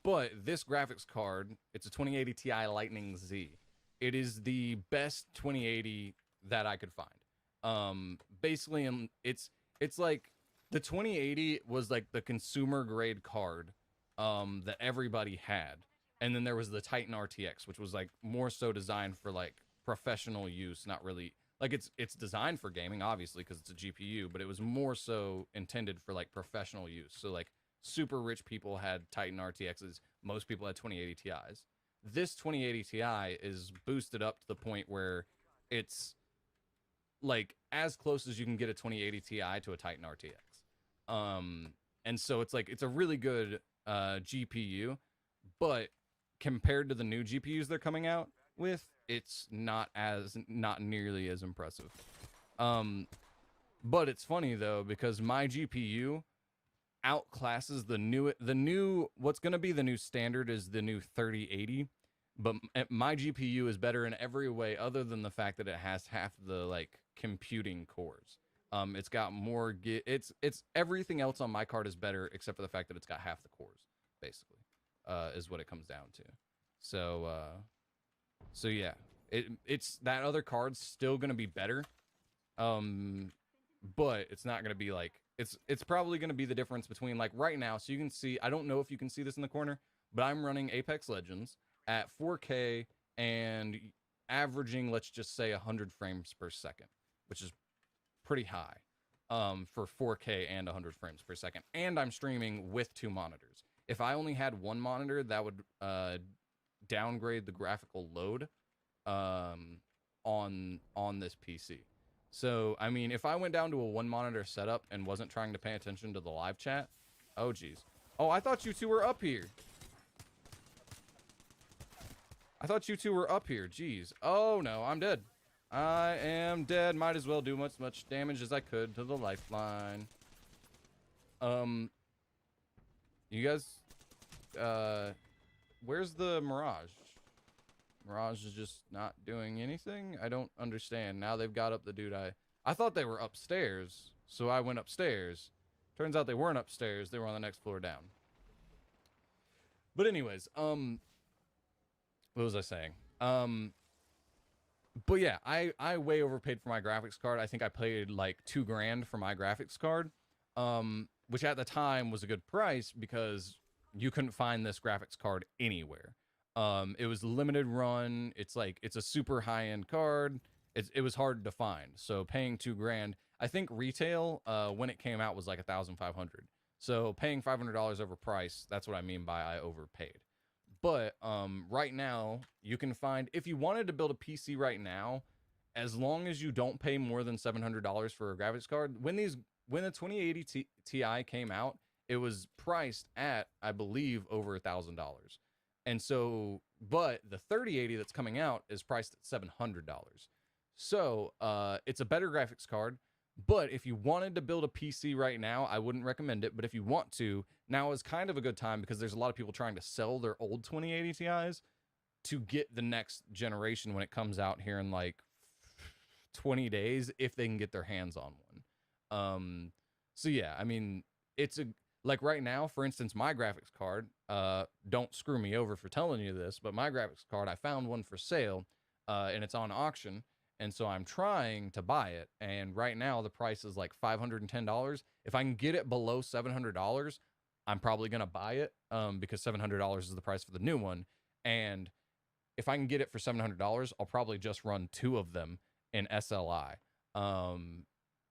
But this graphics card, it's a 2080 Ti Lightning Z. It is the best 2080 that I could find. Basically, it's like the 2080 was like the consumer grade card that everybody had. And then there was the Titan RTX, which was like more so designed for like professional use, not really like it's designed for gaming, obviously, because it's a GPU, but it was more so intended for like professional use. So like super rich people had Titan RTXs. Most people had 2080 Ti's. This 2080 Ti is boosted up to the point where it's like as close as you can get a 2080 Ti to a Titan RTX. And so it's like, it's a really good GPU, but compared to the new GPUs they're coming out with, it's not nearly as impressive. But it's funny though, because my GPU outclasses the new what's going to be the new standard is the new 3080, but my GPU is better in every way other than the fact that it has half the like computing cores. It's got more it's everything else on my card is better except for the fact that it's got half the cores, basically. Is what it comes down to. So yeah, it's that other card's still gonna be better, but it's not gonna be like it's probably gonna be the difference between like right now. So you can see, I don't know if you can see this in the corner, but I'm running Apex Legends at 4K and averaging, let's just say 100 frames per second, which is pretty high for 4K and 100 frames per second. And I'm streaming with 2 monitors. If I only had 1 monitor, that would downgrade the graphical load on this PC. So, I mean, if I went down to a 1 monitor setup and wasn't trying to pay attention to the live chat, oh geez. Oh, I thought you two were up here. Jeez. Oh no, I'm dead. I am dead. Might as well do as much damage as I could to the lifeline. You guys, where's the Mirage? Mirage is just not doing anything? I don't understand. Now they've got up the dude I thought they were upstairs, so I went upstairs. Turns out they weren't upstairs. They were on the next floor down. But anyways, what was I saying? But yeah, I way overpaid for my graphics card. I think I paid like $2,000 for my graphics card, which at the time was a good price because you couldn't find this graphics card anywhere. It was limited run. It's like it's a super high end card. It was hard to find. So paying $2,000, I think retail when it came out was like 1,500. So paying $500 over price, that's what I mean by I overpaid. But right now, you can find, if you wanted to build a PC right now, as long as you don't pay more than $700 for a graphics card, when the 2080 Ti came out, it was priced at, I believe, over $1,000. And so, but the 3080 that's coming out is priced at $700. So it's a better graphics card. But if you wanted to build a PC right now, I wouldn't recommend it. But if you want to, now is kind of a good time because there's a lot of people trying to sell their old 2080 Ti's to get the next generation when it comes out here in like 20 days, if they can get their hands on one. So yeah, I mean, it's like right now, for instance, my graphics card, don't screw me over for telling you this, but my graphics card, I found one for sale, and it's on auction. And so I'm trying to buy it. And right now the price is like $510. If I can get it below $700, I'm probably going to buy it, because $700 is the price for the new one. And if I can get it for $700, I'll probably just run 2 of them in SLI.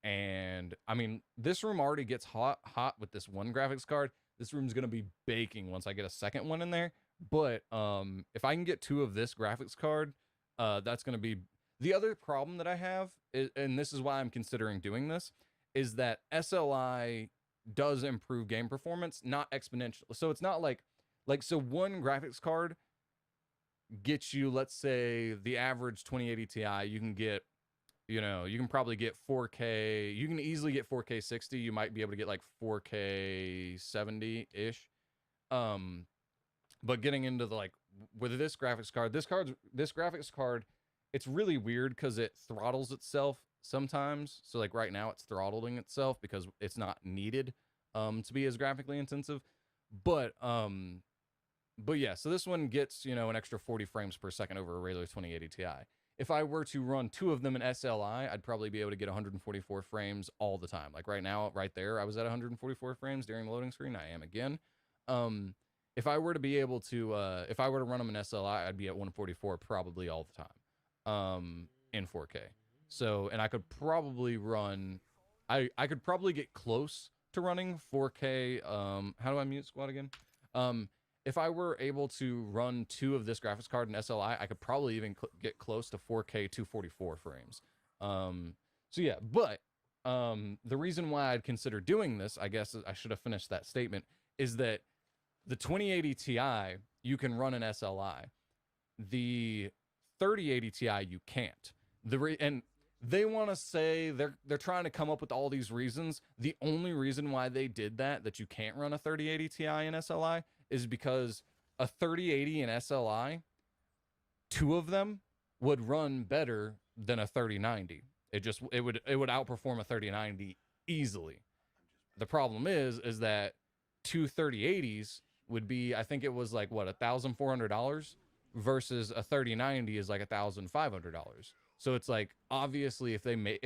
And I mean, this room already gets hot with this one graphics card. This room's going to be baking once I get a second one in there. But if I can get 2 of this graphics card, that's going to be... The other problem that I have, and this is why I'm considering doing this, is that SLI does improve game performance, not exponentially. So it's not like so one graphics card gets you, let's say, the average 2080 Ti, you can get, you can probably get 4K. You can easily get 4K 60. You might be able to get like 4K 70-ish. But getting into the with this graphics card, this graphics card, it's really weird because it throttles itself sometimes. So like right now it's throttling itself because it's not needed to be as graphically intensive. But yeah, so this one gets, an extra 40 frames per second over a regular 2080 Ti. If I were to run 2 of them in SLI, I'd probably be able to get 144 frames all the time. Like right now, right there, I was at 144 frames during the loading screen. I am again. If I were to be able to, if I were to run them in SLI, I'd be at 144 probably all the time. In 4K. So, and I could probably run, I could probably get close to running 4K. How do I mute squad again? If I were able to run 2 of this graphics card in SLI, I could probably even get close to 4K 244 frames. So yeah, but, the reason why I'd consider doing this, I guess I should have finished that statement, is that the 2080 Ti, you can run in SLI. The 3080 Ti you can't. And they want to say they're trying to come up with all these reasons. The only reason why they did that you can't run a 3080 Ti in SLI is because a 3080 in SLI, 2 of them would run better than a 3090. It would outperform a 3090 easily. The problem is that 2 3080s would be, I think it was like what, $1,400 versus a 3090 is like $1,500. So it's like, obviously if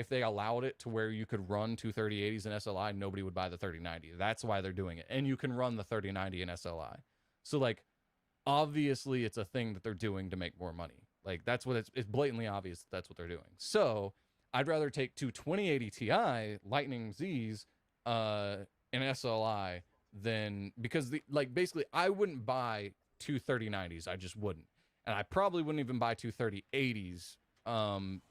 they allowed it to where you could run 2 3080s in SLI, nobody would buy the 3090. That's why they're doing it. And you can run the 3090 in SLI. So like, obviously it's a thing that they're doing to make more money. Like that's what it's blatantly obvious that's what they're doing. So I'd rather take 2 2080 Ti Lightning Z's in SLI than, because basically I wouldn't buy 2 3090s. I just wouldn't. And I probably wouldn't even buy 2 3080s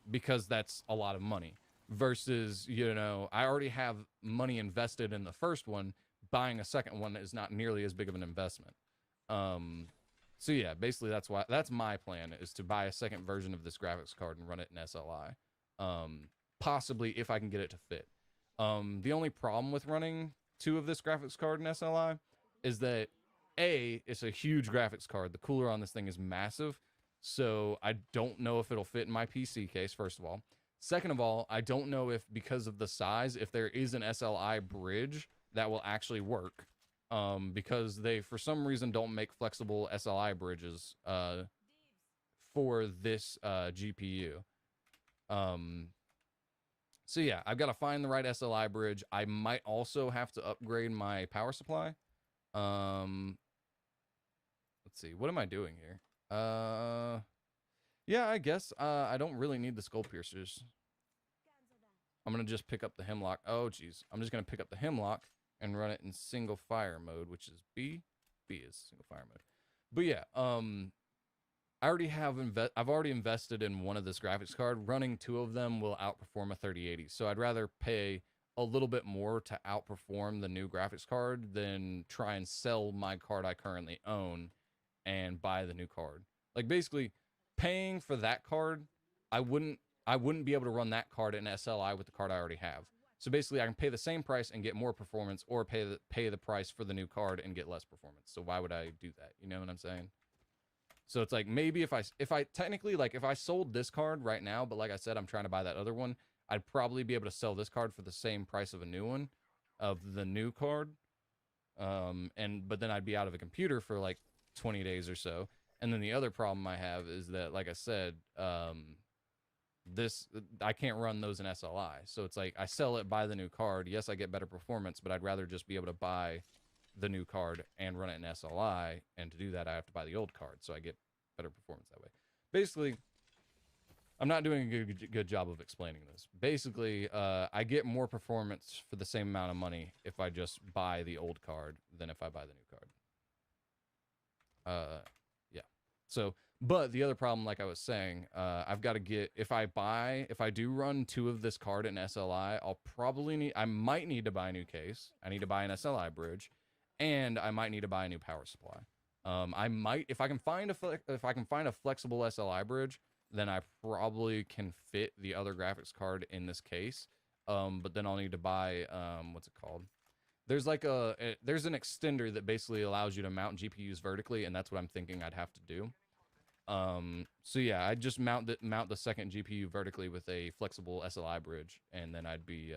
because that's a lot of money. Versus, I already have money invested in the first one. Buying a second one is not nearly as big of an investment. So yeah, basically that's my plan, is to buy a second version of this graphics card and run it in SLI. Possibly if I can get it to fit. The only problem with running 2 of this graphics card in SLI is that it's a huge graphics card. The cooler on this thing is massive. So I don't know if it'll fit in my PC case, first of all. Second of all, I don't know if, because of the size, if there is an SLI bridge that will actually work. because they for some reason don't make flexible SLI bridges for this GPU. So yeah, I've got to find the right SLI bridge. I might also have to upgrade my power supply. Let's see, what am I doing here? Yeah, I guess I don't really need the skull piercers. I'm gonna just pick up the hemlock. Oh geez, I'm just gonna pick up the hemlock and run it in single fire mode, which is B. B is single fire mode. But yeah, I already have I've already invested in one of this graphics card. Running two of them will outperform a 3080. So I'd rather pay a little bit more to outperform the new graphics card than try and sell my card I currently own and buy the new card. Like basically paying for that card, I wouldn't be able to run that card in SLI with the card I already have. So basically I can pay the same price and get more performance, or pay the price for the new card and get less performance. So why would I do that? You know what I'm saying? So it's like maybe if I technically, like, if I sold this card right now, but like I said, I'm trying to buy that other one, I'd probably be able to sell this card for the same price of a new one, of the new card. But then I'd be out of a computer for like 20 days or so. And then the other problem I have is that, like I said, I can't run those in SLI. So it's like I sell it, buy the new card. Yes, I get better performance, but I'd rather just be able to buy the new card and run it in SLI. And to do that, I have to buy the old card, so I get better performance that way. Basically, I'm not doing a good job of explaining this. Basically, I get more performance for the same amount of money if I just buy the old card than if I buy the new card. Yeah. So, but the other problem, like I was saying, I've got to get, if I do run two of this card in SLI, I might need to buy a new case. I need to buy an SLI bridge, and I might need to buy a new power supply. I might, if I can find a flexible SLI bridge, then I probably can fit the other graphics card in this case. But then I'll need to buy, what's it called? There's like there's an extender that basically allows you to mount GPUs vertically, and that's what I'm thinking I'd have to do. So yeah, I'd just mount the second GPU vertically with a flexible SLI bridge, and then I'd be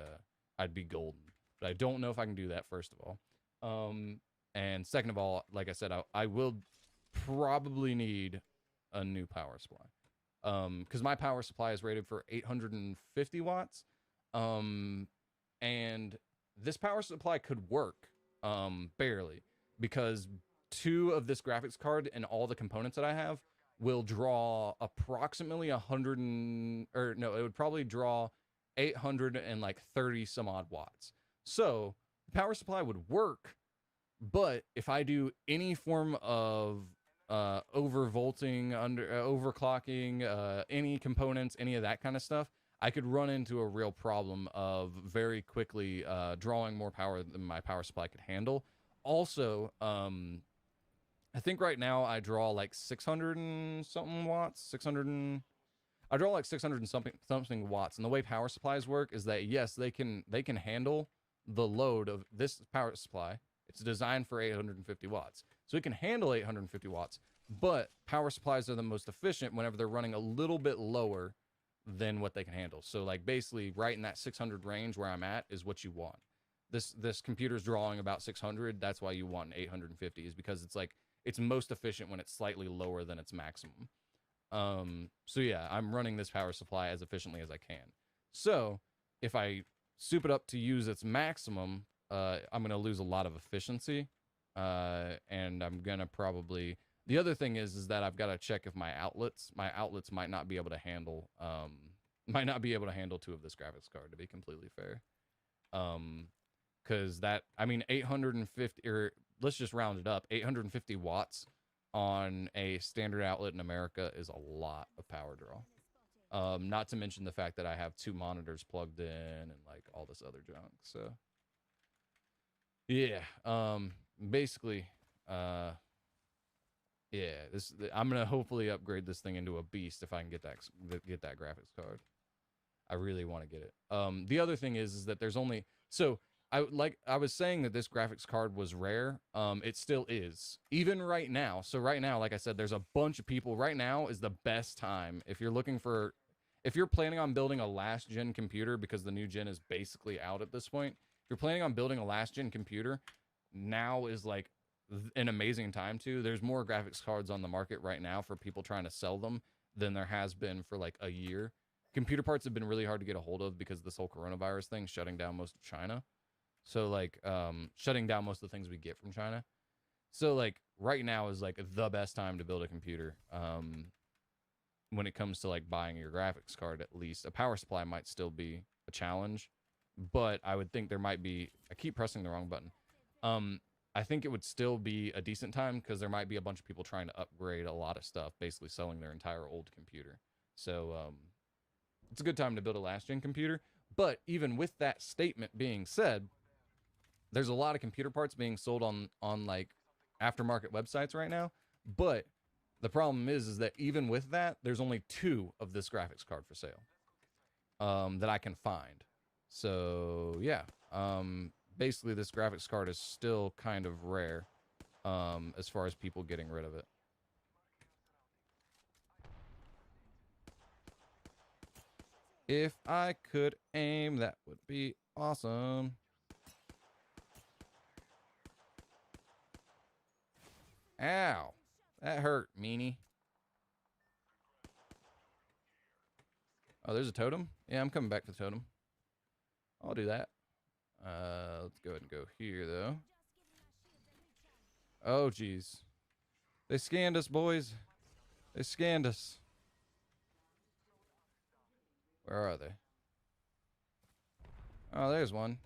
golden. But I don't know if I can do that, first of all. And second of all, like I said, I will probably need a new power supply. Because my power supply is rated for 850 watts. And this power supply could work, barely, because two of this graphics card and all the components that I have will draw approximately it would probably draw 830 some odd watts. So the power supply would work, but if I do any form of overvolting, overclocking, any components, any of that kind of stuff, I could run into a real problem of very quickly drawing more power than my power supply could handle. Also, I think right now I draw like 600 and something watts, I draw like 600 and something watts. And the way power supplies work is that, yes, they can handle the load of this power supply. It's designed for 850 watts. So it can handle 850 watts, but power supplies are the most efficient whenever they're running a little bit lower than what they can handle. So like basically right in that 600 range where I'm at is what you want. This computer's drawing about 600. That's why you want an 850, is because it's like, it's most efficient when it's slightly lower than its maximum. So yeah, I'm running this power supply as efficiently as I can. So if I soup it up to use its maximum, I'm going to lose a lot of efficiency. And I'm going to probably, the other thing is that I've got to check if my outlets might not be able to handle, two of this graphics card, to be completely fair. Cause 850, or let's just round it up, 850 watts on a standard outlet in America is a lot of power draw. Not to mention the fact that I have two monitors plugged in and like all this other junk. So yeah, basically, yeah, I'm gonna hopefully upgrade this thing into a beast if I can get that graphics card. I really want to get it. The other thing is that there's only, so I was saying that this graphics card was rare. It still is, even right now. So right now, like I said, there's a bunch of people. Right now is the best time if you're planning on building a last gen computer, because the new gen is basically out at this point. If you're planning on building a last gen computer, now is like an amazing time to. There's more graphics cards on the market right now for people trying to sell them than there has been for like a year. Computer parts have been really hard to get a hold of because this whole coronavirus thing shutting down most of China. So like shutting down most of the things we get from China. So like right now is like the best time to build a computer. When it comes to like buying your graphics card, at least a power supply might still be a challenge, but I would think there might be, I keep pressing the wrong button. I think it would still be a decent time because there might be a bunch of people trying to upgrade a lot of stuff, basically selling their entire old computer. So it's a good time to build a last gen computer. But even with that statement being said, there's a lot of computer parts being sold on like aftermarket websites right now. But the problem is that even with that, there's only 2 of this graphics card for sale that I can find. So yeah, basically this graphics card is still kind of rare as far as people getting rid of it. If I could aim, that would be awesome. Ow. That hurt, meanie. Oh, there's a totem? Yeah, I'm coming back to the totem. I'll do that. Let's go ahead and go here, though. Oh, jeez. They scanned us, boys. They scanned us. Where are they? Oh, there's one.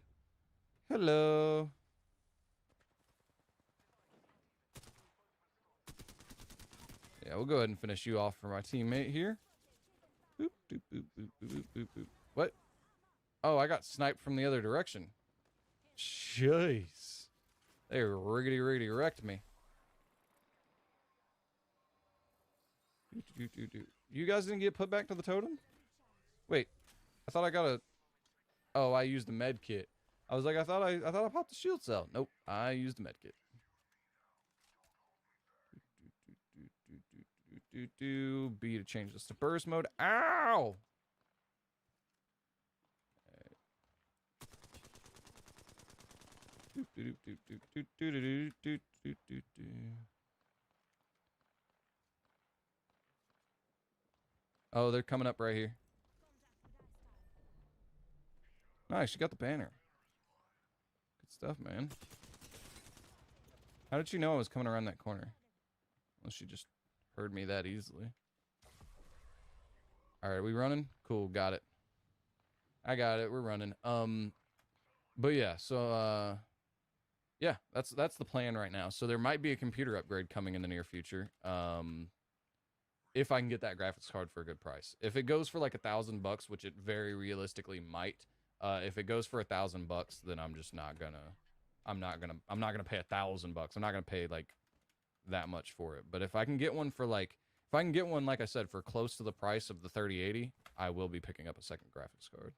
Hello. Yeah, we'll go ahead and finish you off for my teammate here. Boop, doop, boop, boop, boop, boop, boop, boop. What? Oh, I got sniped from the other direction. Jeez. They riggedy wrecked me. You guys didn't get put back to the totem? Wait, I thought I got a... Oh, I used the med kit. I was like, I thought I popped the shield cell. Nope, I used the med kit. B to change this to burst mode. Ow! Oh, they're coming up right here. Nice, you got the banner. Good stuff, man. How did you know I was coming around that corner? Unless you just heard me that easily. Alright, we running? Cool, got it. I got it, we're running. But yeah, so yeah, that's the plan right now. So there might be a computer upgrade coming in the near future. If I can get that graphics card for a good price. If it goes for like $1,000, which it very realistically might, if it goes for $1,000, then I'm just not gonna pay $1,000. I'm not gonna pay like that much for it. But if I can get one for like, like I said, for close to the price of the 3080, I will be picking up a second graphics card.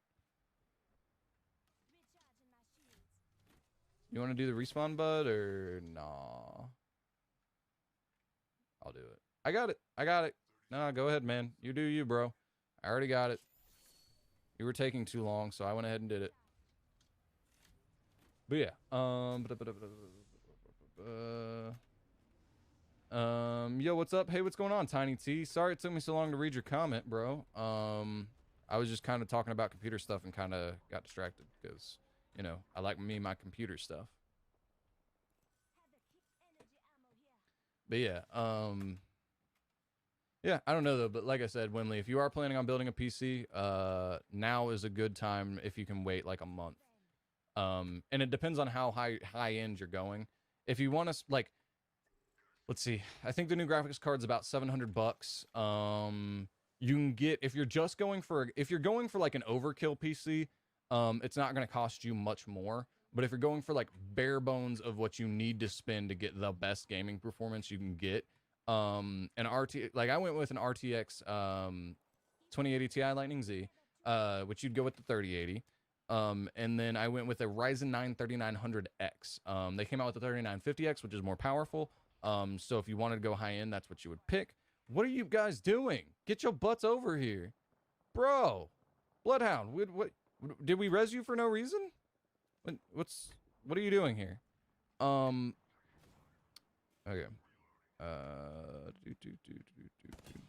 You want to do the respawn, bud, or nah? I'll do it. I got it. No, go ahead, man. You do you, bro. I already got it. You were taking too long, so I went ahead and did it. But yeah, yo, what's up? Hey, what's going on, Tiny T? Sorry it took me so long to read your comment, bro. I was just kind of talking about computer stuff and kind of got distracted because, you know, I like my computer stuff. But yeah, yeah, I don't know though, but like I said, Winley, if you are planning on building a PC, now is a good time if you can wait like a month. And it depends on how high end you're going. If you want to like, let's see, I think the new graphics card's about $700. You can get, if you're going for like an overkill PC, it's not going to cost you much more. But if you're going for like bare bones of what you need to spend to get the best gaming performance you can get, an like I went with an RTX 2080 Ti Lightning Z, which you'd go with the 3080. And then I went with a Ryzen 9 3900X. They came out with the 3950X, which is more powerful. So if you wanted to go high end, that's what you would pick. What are you guys doing? Get your butts over here. Bro, Bloodhound, what did we res you for no reason? What are you doing here? Okay. Do, do, do, do, do, do.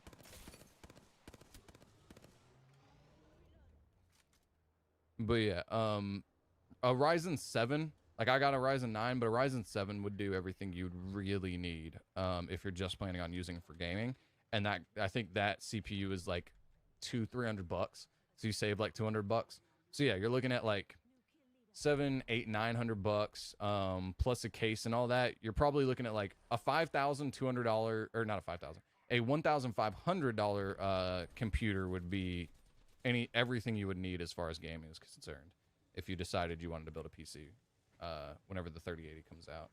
But yeah, a Ryzen 7, like I got a Ryzen 9, but a Ryzen 7 would do everything you'd really need if you're just planning on using it for gaming. And that I think that CPU is like $300, so you save like $200. So yeah, you're looking at like $700, $800, $900 plus a case and all that. You're probably looking at like a $5,200 or not a $5,000, a $1,500 computer would be everything you would need as far as gaming is concerned if you decided you wanted to build a PC whenever the 3080 comes out.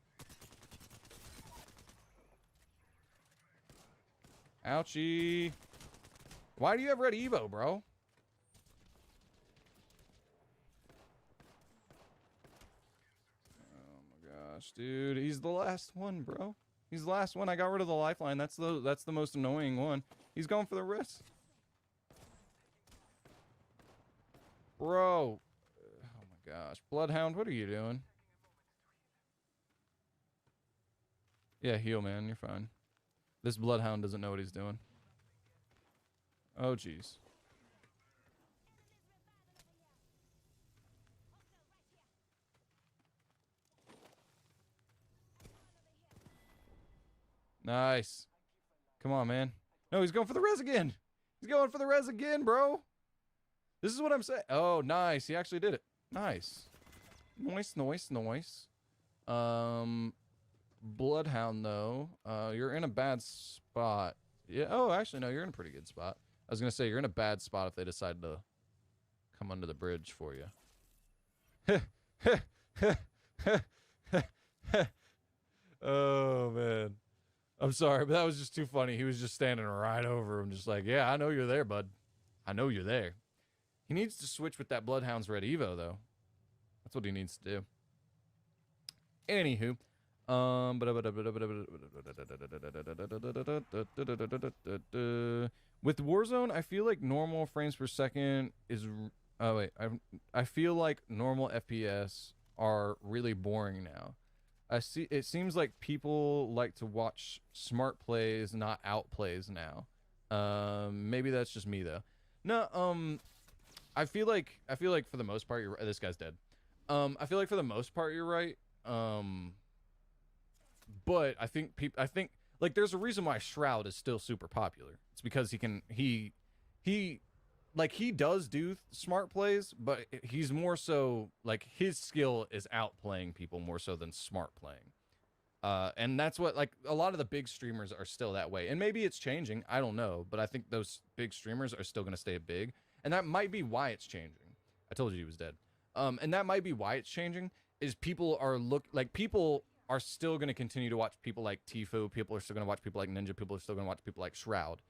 Ouchie. Why do you have Red Evo, bro? Oh my gosh, dude. He's the last one, bro. He's the last one. I got rid of the lifeline. That's the most annoying one. He's going for the wrist. Bro. Oh my gosh. Bloodhound, what are you doing? Yeah, heal, man. You're fine. This Bloodhound doesn't know what he's doing. Oh, jeez. Nice. Come on, man. No, he's going for the res again. He's going for the res again, bro. This is what I'm saying. Oh, nice. He actually did it. Nice. Nice, nice, nice. Bloodhound, though. You're in a bad spot. Yeah. Oh, actually, no, you're in a pretty good spot. I was going to say, you're in a bad spot if they decide to come under the bridge for you. Oh, man. I'm sorry, but that was just too funny. He was just standing right over him, just like, yeah, I know you're there, bud. I know you're there. He needs to switch with that Bloodhound's Red Evo, though. That's what he needs to do. Anywho. With Warzone, I feel like normal frames per second is... Oh, wait. I feel like normal FPS are really boring now. It seems like people like to watch smart plays, not outplays now. Maybe that's just me though. No, I feel like for the most part this guy's dead. I feel like for the most part you're right. But I think like there's a reason why Shroud is still super popular. It's because he does do smart plays, but he's more so like his skill is outplaying people more so than smart playing. And that's what, like, a lot of the big streamers are still that way. And maybe it's changing, I don't know, but I think those big streamers are still going to stay big. And that might be why it's changing. I told you he was dead. And that might be why it's changing, is people are still going to continue to watch people like Tfue, people are still going to watch people like Ninja, people are still going to watch people like Shroud.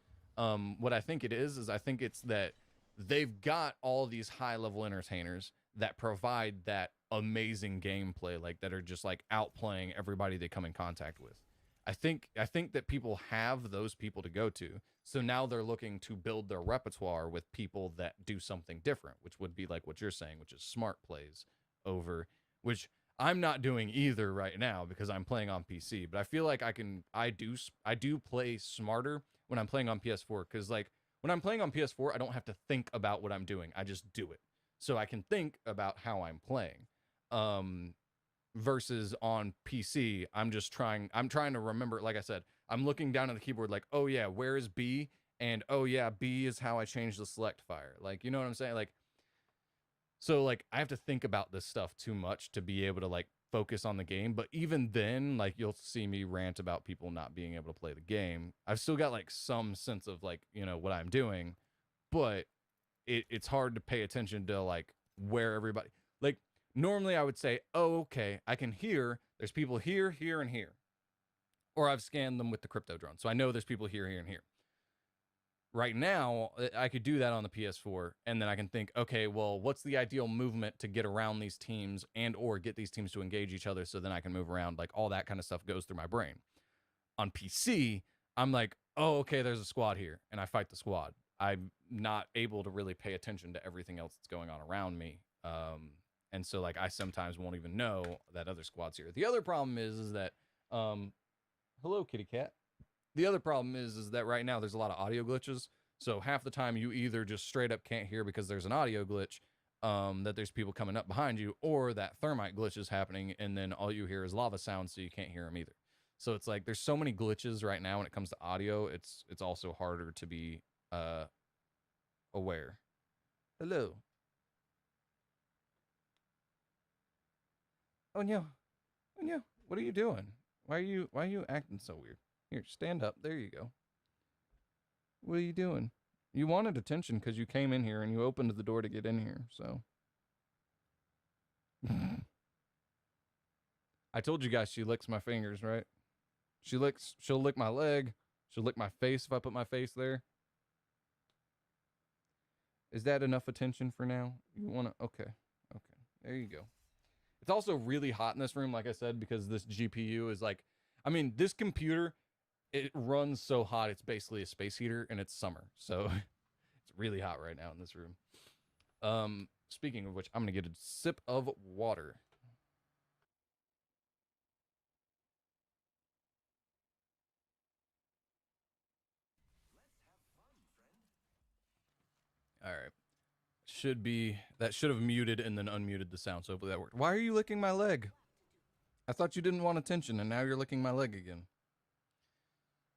What I think it is I think it's that they've got all these high-level entertainers that provide that amazing gameplay, like that are just like outplaying everybody they come in contact with. I think that people have those people to go to, so now they're looking to build their repertoire with people that do something different, which would be like what you're saying, which is smart plays over, which I'm not doing either right now because I'm playing on PC. But I feel like I do play smarter when I'm playing on PS4, because like when I'm playing on PS4, I don't have to think about what I'm doing. I just do it. So I can think about how I'm playing. Versus on PC, I'm trying to remember, like I said, I'm looking down at the keyboard like, oh yeah, where is B? And oh yeah, B is how I change the select fire. Like, you know what I'm saying? Like, so like I have to think about this stuff too much to be able to like focus on the game. But even then, like, you'll see me rant about people not being able to play the game. I've still got like some sense of like, you know, what I'm doing, but it's hard to pay attention to like where everybody, like, normally I would say, oh, okay, I can hear there's people here, here, and here. Or I've scanned them with the crypto drone, so I know there's people here, here, and here. Right now, I could do that on the PS4, and then I can think, okay, well, what's the ideal movement to get around these teams and or get these teams to engage each other so then I can move around? Like, all that kind of stuff goes through my brain. On PC, I'm like, oh, okay, there's a squad here, and I fight the squad. I'm not able to really pay attention to everything else that's going on around me. And so like I sometimes won't even know that other squad's here. The other problem is that hello kitty cat. The other problem is that right now there's a lot of audio glitches. So half the time you either just straight up can't hear because there's an audio glitch, that there's people coming up behind you, or that thermite glitch is happening and then all you hear is lava sounds, so you can't hear them either. So it's like there's so many glitches right now when it comes to audio. It's also harder to be aware. Hello. Oh no. Oh no. What are you doing? Why are you acting so weird? Here, stand up. There you go. What are you doing? You wanted attention because you came in here and you opened the door to get in here, so. I told you guys she licks my fingers, right? She'll lick my leg. She'll lick my face if I put my face there. Is that enough attention for now? You want to? Okay. Okay. There you go. It's also really hot in this room, like I said, because this GPU is like, I mean, this computer, it runs so hot, it's basically a space heater, and it's summer. So it's really hot right now in this room. Speaking of which, I'm going to get a sip of water. All right. That should have muted and then unmuted the sound, so hopefully that worked. Why are you licking my leg? I thought you didn't want attention, and now you're licking my leg again.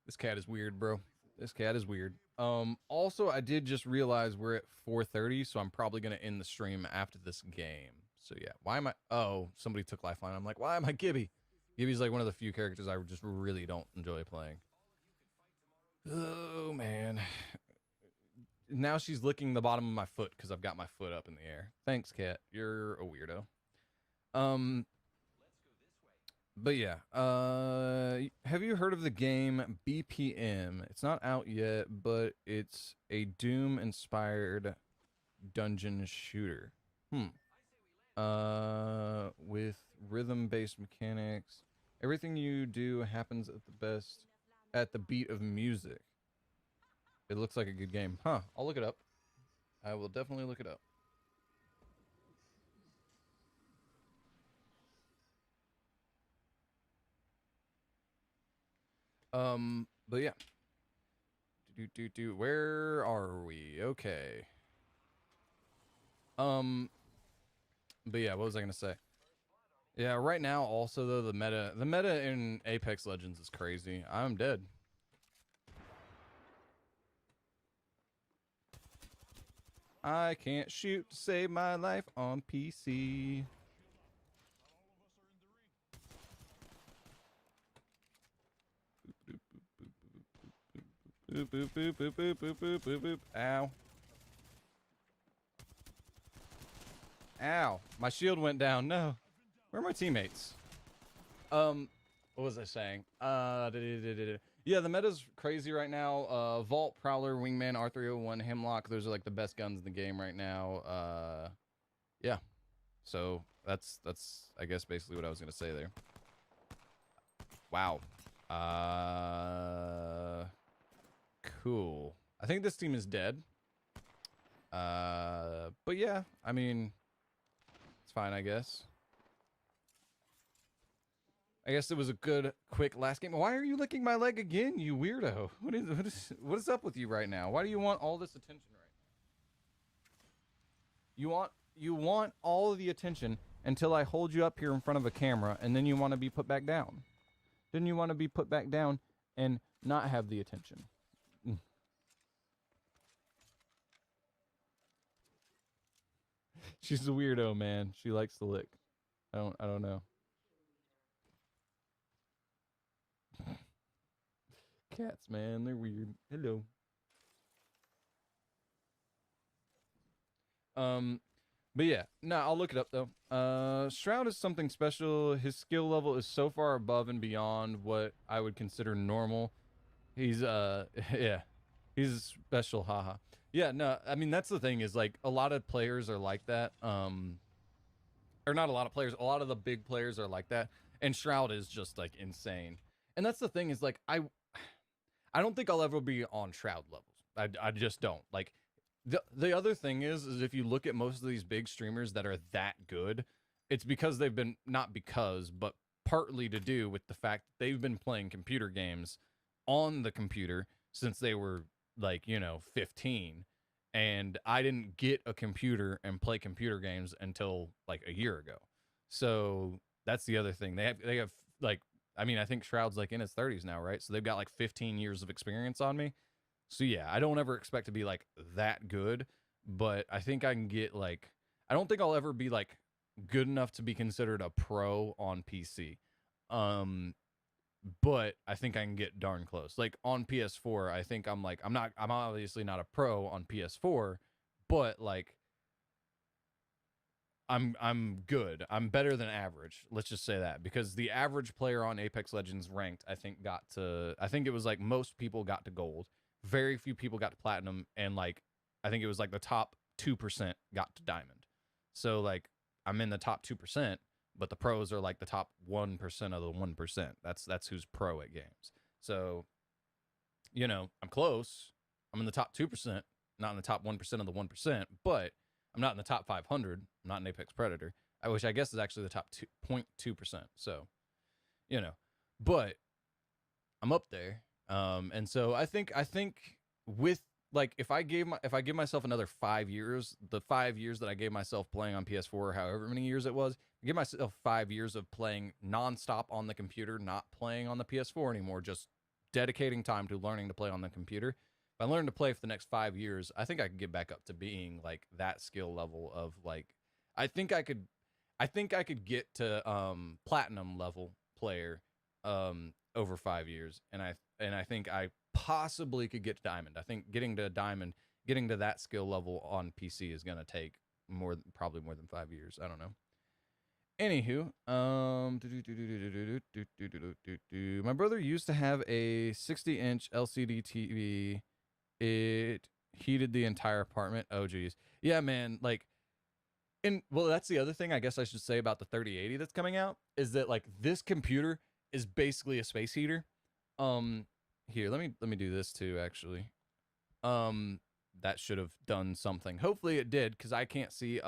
This cat is weird, bro. This cat is weird. Also, I did just realize we're at 4:30, so I'm probably going to end the stream after this game. So yeah, why am I... Oh, somebody took Lifeline. I'm like, why am I Gibby? Gibby's like one of the few characters I just really don't enjoy playing. Oh, man. Now she's licking the bottom of my foot because I've got my foot up in the air. Thanks, cat. You're a weirdo. But yeah, have you heard of the game BPM? It's not out yet, but it's a Doom-inspired dungeon shooter. With rhythm-based mechanics. Everything you do happens at the beat of music. It looks like a good game. Huh, I'll look it up. I will definitely look it up. But yeah. Where are we? Okay. But yeah, what was I gonna say? Yeah, right now also though the meta in Apex Legends is crazy. I'm dead. I can't shoot to save my life on PC. Boop, boop, boop, boop, boop, boop, boop, boop, boop. Ow. Ow. My shield went down. No. Where are my teammates? What was I saying? Yeah, the meta's crazy right now. Vault, Prowler, Wingman, R301, Hemlock. Those are like the best guns in the game right now. Yeah. So that's I guess basically what I was gonna say there. Wow. Cool. I think this team is dead. But yeah, I mean, it's fine, I guess. I guess it was a good, quick last game. Why are you licking my leg again, you weirdo? What is up with you right now? Why do you want all this attention right now? You want all of the attention until I hold you up here in front of a camera, and then you want to be put back down. Then you want to be put back down and not have the attention. She's a weirdo, man. She likes to lick. I don't know. Cats, man, they're weird. Hello. But yeah, no, I'll look it up though. Shroud is something special. His skill level is so far above and beyond what I would consider normal. He's yeah, he's special, haha. Yeah, no, I mean that's the thing is like a lot of players are like that. Or not a lot of players, a lot of the big players are like that, and Shroud is just like insane. And that's the thing is like I don't think I'll ever be on Shroud levels. I just don't. Like The other thing is if you look at most of these big streamers that are that good, it's because they've been, not because, but partly to do with the fact that they've been playing computer games on the computer since they were like, 15. And I didn't get a computer and play computer games until like a year ago. So that's the other thing. They have like, I mean, I think Shroud's like in his 30s now, right? So they've got like 15 years of experience on me. So yeah, I don't ever expect to be like that good, but I think I can get like, I don't think I'll ever be like good enough to be considered a pro on PC. Um but I think I can get darn close. Like on PS4, I think I'm obviously not a pro on PS4, but like I'm good. I'm better than average. Let's just say that, because the average player on Apex Legends ranked, I think it was like most people got to gold. Very few people got to platinum, and like I think it was like the top 2% got to diamond. So like I'm in the top 2%, but the pros are like the top 1% of the 1%. That's who's pro at games. So, I'm close. I'm in the top 2%, not in the top 1% of the 1%, but I'm not in the top 500. I'm not an Apex Predator, which I guess is actually the top 2.2%. So, but I'm up there. And so I think with like if I give myself another 5 years, the 5 years that I gave myself playing on PS4, or however many years it was, I give myself 5 years of playing nonstop on the computer, not playing on the PS4 anymore, just dedicating time to learning to play on the computer. If I learn to play for the next 5 years, I think I could get back up to being like that skill level of like, I think I could get to platinum level player over 5 years, and I think I possibly could get to diamond. I think getting to diamond, getting to that skill level on PC is gonna take probably more than 5 years. I don't know. Anywho, my brother used to have a 60-inch LCD TV. It heated the entire apartment. Oh geez, yeah, man. Like, and well, that's the other thing I guess I should say about the 3080 that's coming out, is that like this computer is basically a space heater. Here, let me do this too, actually. That should have done something. Hopefully it did, because I can't see.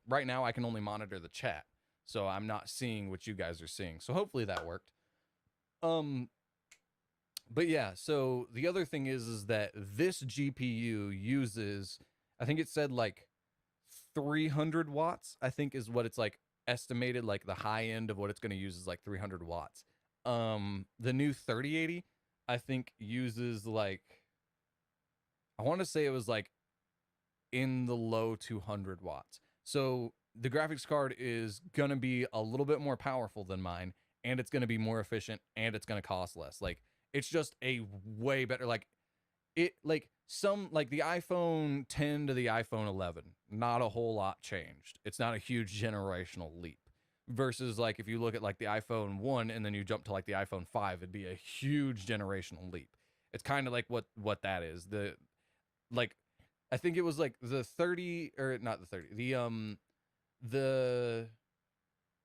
Right now I can only monitor the chat, so I'm not seeing what you guys are seeing. So hopefully that worked. But yeah, so the other thing is that this GPU uses, I think it said like 300 watts, I think is what it's like estimated, like the high end of what it's going to use is like 300 watts. The new 3080, I think uses like, I want to say it was like in the low 200 watts. So the graphics card is going to be a little bit more powerful than mine, and it's going to be more efficient, and it's going to cost less. Like, it's just a way better, like the iPhone 10 to the iPhone 11, not a whole lot changed. It's not a huge generational leap. Versus like if you look at like the iPhone 1 and then you jump to like the iPhone 5, it'd be a huge generational leap. It's kind of like what that is. Like I think it was like the 30, or not the 30, the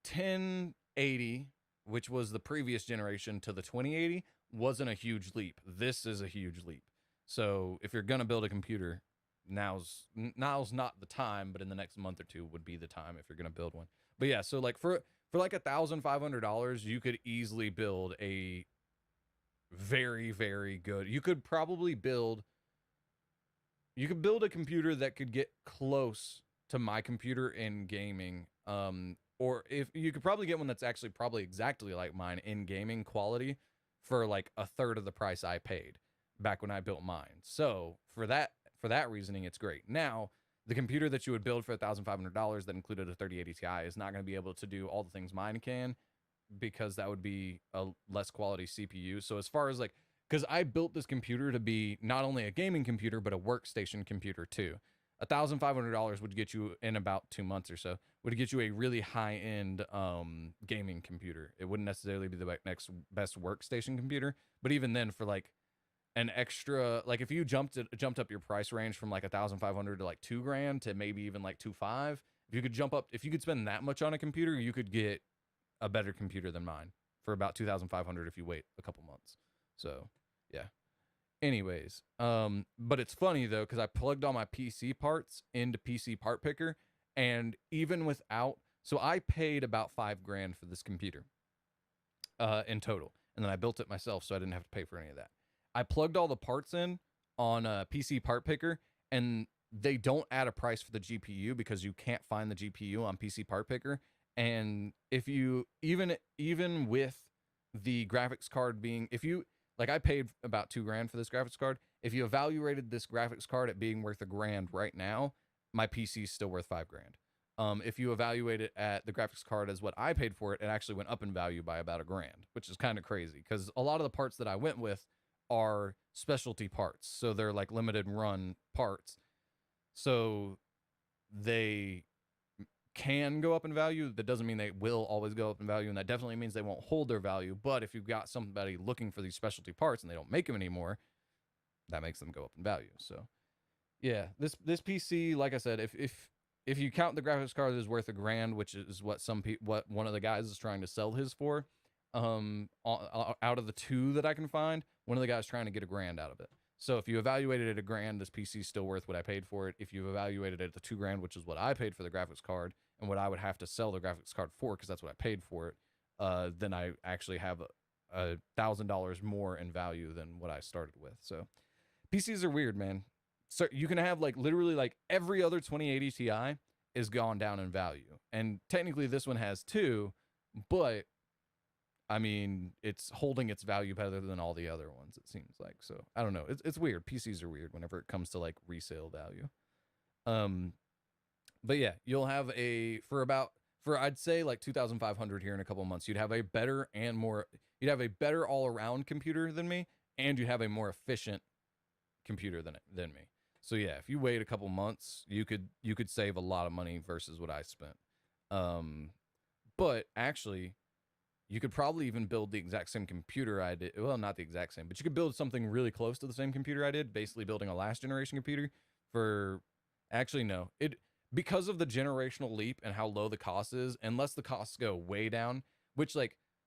1080, which was the previous generation, to the 2080 wasn't a huge leap. This is a huge leap. So if you're gonna build a computer, now's not the time, but in the next month or two would be the time if you're gonna build one. But yeah, so like for like $1,500, you could easily build a very, very good. You could build a computer that could get close to my computer in gaming. Or if you could probably get one that's actually probably exactly like mine in gaming quality for like a third of the price I paid back when I built mine. So for that reasoning, it's great. Now, the computer that you would build for $1,500 that included a 3080 Ti is not going to be able to do all the things mine can, because that would be a less quality CPU. So as far as like, because I built this computer to be not only a gaming computer, but a workstation computer too. $1,500 would get you, in about 2 months or so, would get you a really high-end gaming computer. It wouldn't necessarily be the next best workstation computer, but even then, for like an extra, like if you jumped up your price range from like 1,500 to like $2,000 to maybe even like 2.5, if you could spend that much on a computer, you could get a better computer than mine for about 2,500 if you wait a couple months. So yeah. Anyways, but it's funny though because I plugged all my PC parts into PC Part Picker, and even without, so I paid about $5,000 for this computer, in total, and then I built it myself, so I didn't have to pay for any of that. I plugged all the parts in on a PC Part Picker, and they don't add a price for the GPU because you can't find the GPU on PC Part Picker. And if you even with the graphics card being, if you like, I paid about $2,000 for this graphics card. If you evaluated this graphics card at being worth $1,000 right now, my PC is still worth $5,000. If you evaluate it at the graphics card as what I paid for it, it actually went up in value by about $1,000, which is kind of crazy because a lot of the parts that I went with are specialty parts, so they're like limited run parts, so they can go up in value. That doesn't mean they will always go up in value, and that definitely means they won't hold their value. But if you've got somebody looking for these specialty parts and they don't make them anymore, that makes them go up in value. So yeah, this PC, like I said, if you count the graphics card is worth $1,000, which is what what one of the guys is trying to sell his for, out of the two that I can find, one of the guys trying to get $1,000 out of it. So if you evaluated it at $1,000, this PC is still worth what I paid for it. If you evaluated it at the $2,000, which is what I paid for the graphics card and what I would have to sell the graphics card for, because that's what I paid for it, then I actually have $1,000 more in value than what I started with. So PCs are weird, man. So you can have like literally like every other 2080 Ti is gone down in value, and technically this one has too, but I mean, it's holding its value better than all the other ones, it seems like. So I don't know. It's weird. PCs are weird whenever it comes to like resale value. But yeah, you'll have for I'd say like 2,500 here in a couple months. You'd have a better all around computer than me, and you'd have a more efficient computer than me. So yeah, if you wait a couple months, you could save a lot of money versus what I spent. But actually, you could probably even build the exact same computer I did. Well, not the exact same, but you could build something really close to the same computer I did, basically building a last generation computer for, actually, no. Because of the generational leap and how low the cost is, unless the costs go way down, which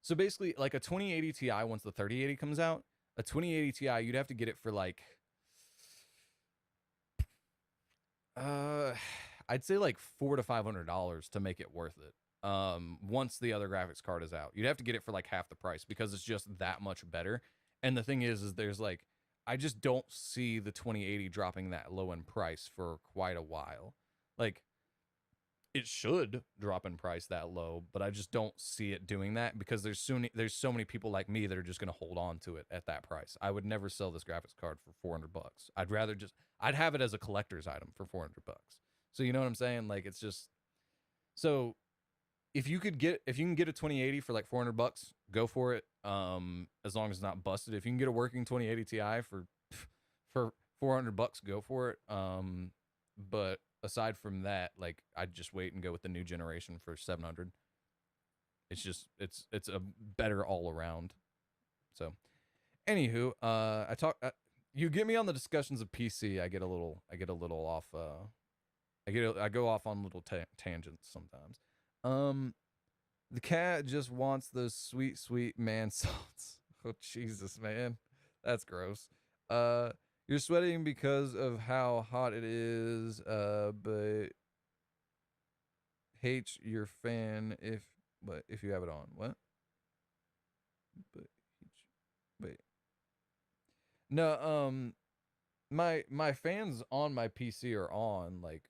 so basically like a 2080 Ti, once the 3080 comes out, a 2080 Ti, you'd have to get it for like, I'd say like $400 to $500 to make it worth it. Once the other graphics card is out, you'd have to get it for like half the price because it's just that much better. And the thing is there's like, I just don't see the 2080 dropping that low in price for quite a while. Like, it should drop in price that low, but I just don't see it doing that because there's so many people like me that are just going to hold on to it at that price. I would never sell this graphics card for $400. I'd have it as a collector's item for $400. So you know what I'm saying? Like, it's just, so if you can get a 2080 for like $400, go for it. As long as it's not busted. If you can get a working 2080 Ti for $400, go for it. But aside from that, like, I'd just wait and go with the new generation for $700. It's just it's a better all around. So, anywho, you get me on the discussions of PC, I get a little off. I go off on little tangents sometimes. The cat just wants those sweet, sweet man salts. Oh, Jesus, man. That's gross. You're sweating because of how hot it is, but hates your fan if you have it on. What? Wait. No, my fans on my PC are on, like,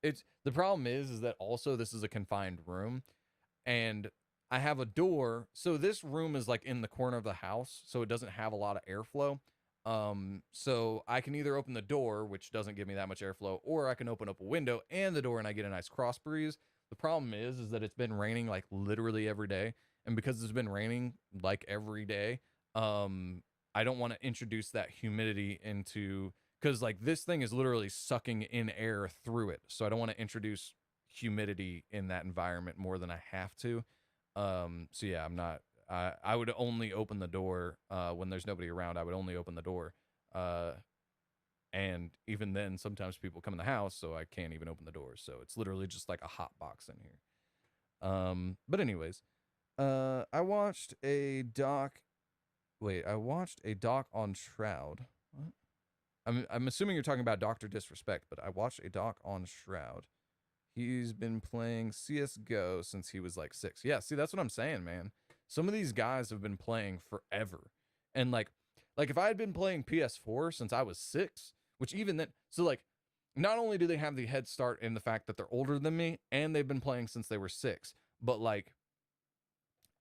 it's, the problem is that also this is a confined room, and I have a door, so this room is like in the corner of the house, so it doesn't have a lot of airflow. So I can either open the door, which doesn't give me that much airflow, or I can open up a window and the door and I get a nice cross breeze. The problem is that it's been raining like literally every day, and because it's been raining like every day, I don't want to introduce that humidity into, because like this thing is literally sucking in air through it, so I don't want to introduce humidity in that environment more than I have to. So yeah, I'm not, I would only open the door when there's nobody around. I would only open the door, and even then sometimes people come in the house, so I can't even open the door, so it's literally just like a hot box in here. But anyways, I watched a doc on Shroud. What? I'm assuming you're talking about Dr. Disrespect, but I watched a doc on Shroud. He's been playing CS:GO since he was like 6. Yeah, see, that's what I'm saying, man. Some of these guys have been playing forever. And like if I had been playing PS4 since I was 6, which even then, so like not only do they have the head start in the fact that they're older than me and they've been playing since they were 6, but like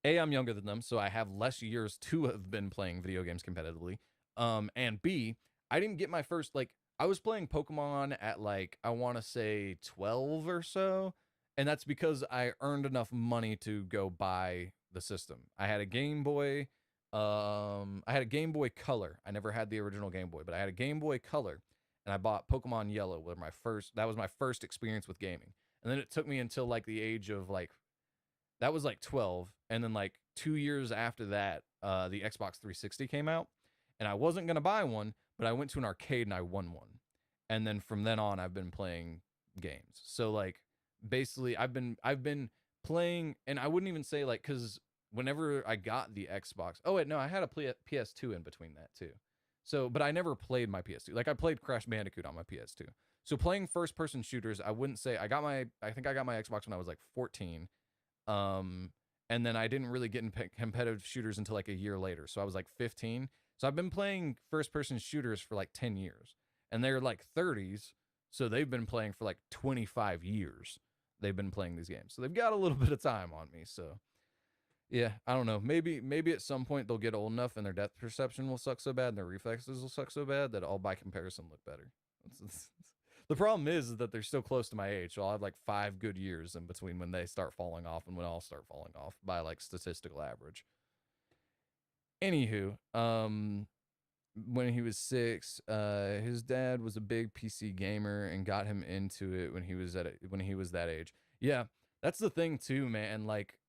A, I'm younger than them, so I have less years to have been playing video games competitively. And B, I didn't get my first, like, I was playing Pokemon at like, I want to say 12 or so. And that's because I earned enough money to go buy the system. I had a Game Boy. I had a Game Boy Color. I never had the original Game Boy, but I had a Game Boy Color, and I bought Pokemon Yellow with that was my first experience with gaming. And then it took me until like the age of like, that was like 12. And then like 2 years after that, the Xbox 360 came out, and I wasn't going to buy one, but I went to an arcade and I won one. And then from then on, I've been playing games. So like basically I've been playing, and I wouldn't even say like, cause whenever I got the Xbox, oh wait, no, I had a PS2 in between that too. So, but I never played my PS2. Like I played Crash Bandicoot on my PS2. So playing first person shooters, I wouldn't say I think I got my Xbox when I was like 14. And then I didn't really get in competitive shooters until like a year later. So I was like 15. So I've been playing first person shooters for like 10 years, and they're like 30s. So they've been playing for like 25 years. They've been playing these games. So they've got a little bit of time on me. So yeah, I don't know. Maybe at some point they'll get old enough and their depth perception will suck so bad and their reflexes will suck so bad that all by comparison look better. The problem is that they're still close to my age, so I'll have like 5 good years in between when they start falling off and when I'll start falling off by like statistical average. Anywho, when he was 6, his dad was a big PC gamer and got him into it when he was that age. Yeah, that's the thing too, man. Like,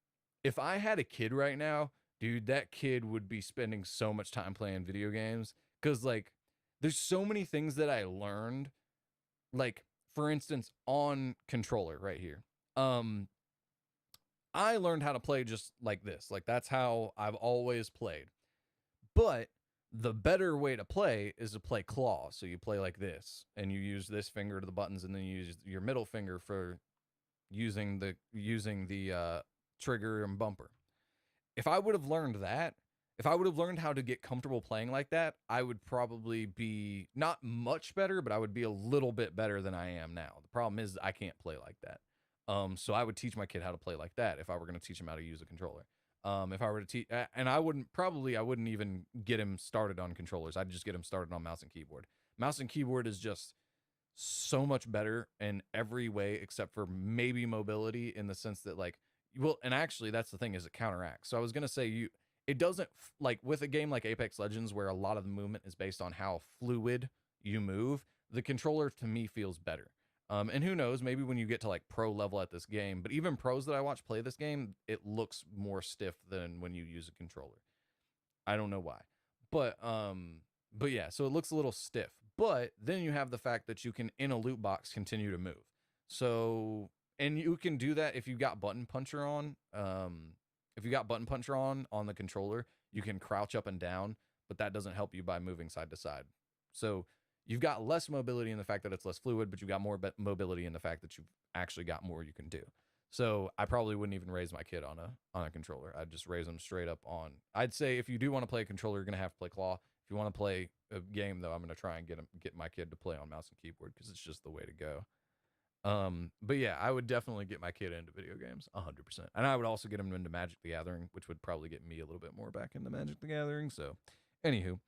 if I had a kid right now, dude, that kid would be spending so much time playing video games, because like there's so many things that I learned, like for instance on controller right here. I learned how to play just like this. Like that's how I've always played. But the better way to play is to play claw. So you play like this, and you use this finger to the buttons, and then you use your middle finger for using the trigger and bumper. If I would have learned that, if I would have learned how to get comfortable playing like that, I would probably be not much better, but I would be a little bit better than I am now. The problem is I can't play like that. So I would teach my kid how to play like that if I were going to teach him how to use a controller. If I were to teach, and I wouldn't even get him started on controllers. I'd just get him started on mouse and keyboard. Mouse and keyboard is just so much better in every way except for maybe mobility, in the sense that like, well, and actually that's the thing, is it counteracts. So I was going to say it doesn't, like with a game like Apex Legends where a lot of the movement is based on how fluid you move, the controller to me feels better. And who knows, maybe when you get to like pro level at this game, but even pros that I watch play this game, it looks more stiff than when you use a controller. I don't know why. But yeah, so it looks a little stiff. But then you have the fact that you can, in a loot box, continue to move. So, and you can do that if you got button puncher on. If you got button puncher on the controller, you can crouch up and down, but that doesn't help you by moving side to side. So you've got less mobility in the fact that it's less fluid, but you've got more mobility in the fact that you've actually got more you can do. So I probably wouldn't even raise my kid on a controller. I'd just raise them straight up on. I'd say if you do want to play a controller, you're gonna have to play claw. If you want to play a game, though, I'm gonna try and get my kid to play on mouse and keyboard, because it's just the way to go. But yeah, I would definitely get my kid into video games 100%. And I would also get him into Magic the Gathering, which would probably get me a little bit more back into Magic the Gathering. So anywho,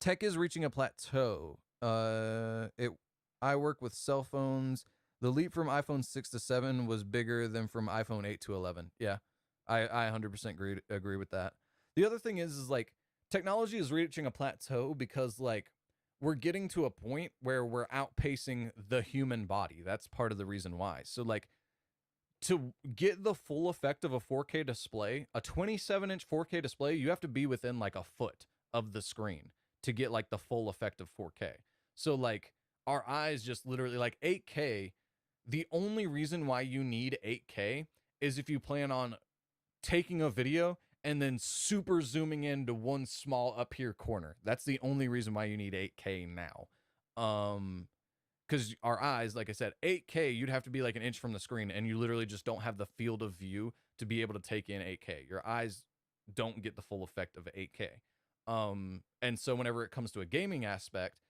tech is reaching a plateau. I work with cell phones. The leap from iPhone 6 to 7 was bigger than from iPhone 8 to 11. Yeah, I 100% agree with that. The other thing is like technology is reaching a plateau because like we're getting to a point where we're outpacing the human body. That's part of the reason why. So like to get the full effect of a 4K display, a 27-inch 4K display, you have to be within like a foot of the screen to get like the full effect of 4K. So like our eyes just literally, like 8K, the only reason why you need 8K is if you plan on taking a video and then super zooming into one small up here corner. That's the only reason why you need 8K now. Because our eyes, like I said, 8K, you'd have to be like an inch from the screen, and you literally just don't have the field of view to be able to take in 8K. Your eyes don't get the full effect of 8K. And so whenever it comes to a gaming aspect,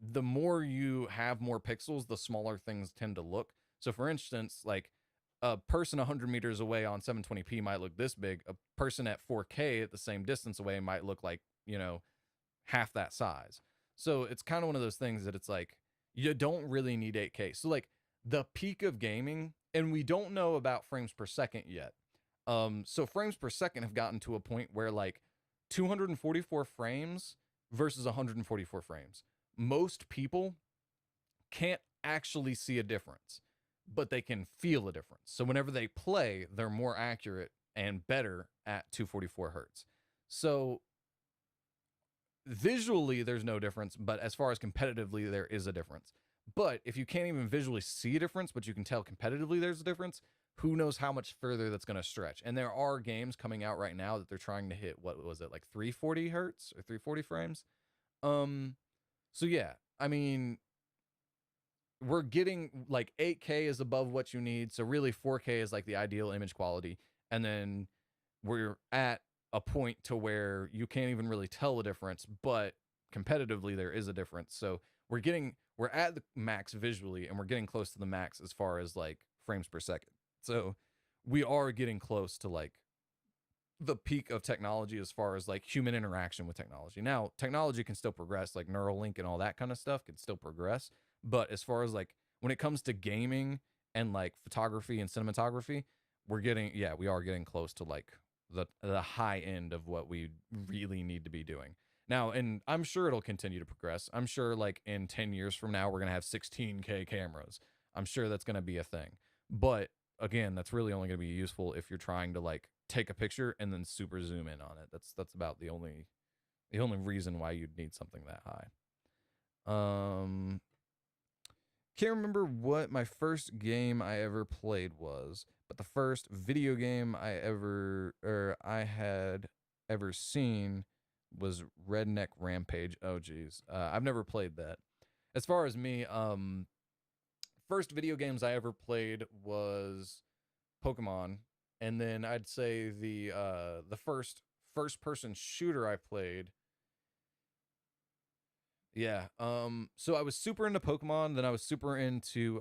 the more you have more pixels, the smaller things tend to look. So for instance, like a person 100 meters away on 720p might look this big. A person at 4K at the same distance away might look like, half that size. So it's kind of one of those things that it's like, you don't really need 8K. So like the peak of gaming, and we don't know about frames per second yet. So frames per second have gotten to a point where like 244 frames versus 144 frames. Most people can't actually see a difference, but they can feel a difference. So whenever they play, they're more accurate and better at 244 hertz. So visually, there's no difference, but as far as competitively, there is a difference. But if you can't even visually see a difference, but you can tell competitively there's a difference, who knows how much further that's going to stretch. And there are games coming out right now that they're trying to hit, what was it, like 340 hertz or 340 frames? So yeah, I mean, we're getting like 8K is above what you need. So really 4K is like the ideal image quality. And then we're at a point to where you can't even really tell the difference, but competitively there is a difference. So we're at the max visually, and we're getting close to the max as far as like frames per second. So we are getting close to like the peak of technology as far as like human interaction with technology. Now, technology can still progress, like Neuralink and all that kind of stuff can still progress. But as far as like when it comes to gaming and like photography and cinematography, we are getting close to like the high end of what we really need to be doing. Now, and I'm sure it'll continue to progress. I'm sure like in 10 years from now, we're going to have 16K cameras. I'm sure that's going to be a thing. But again, that's really only going to be useful if you're trying to like take a picture and then super zoom in on it. That's about the only reason why you'd need something that high. Can't remember what my first game I ever played was, but the first video game I had ever seen was Redneck Rampage. Oh geez, I've never played that. As far as me, first video games I ever played was Pokemon, and then I'd say the first person shooter I played. Yeah. So I was super into Pokemon, then I was super into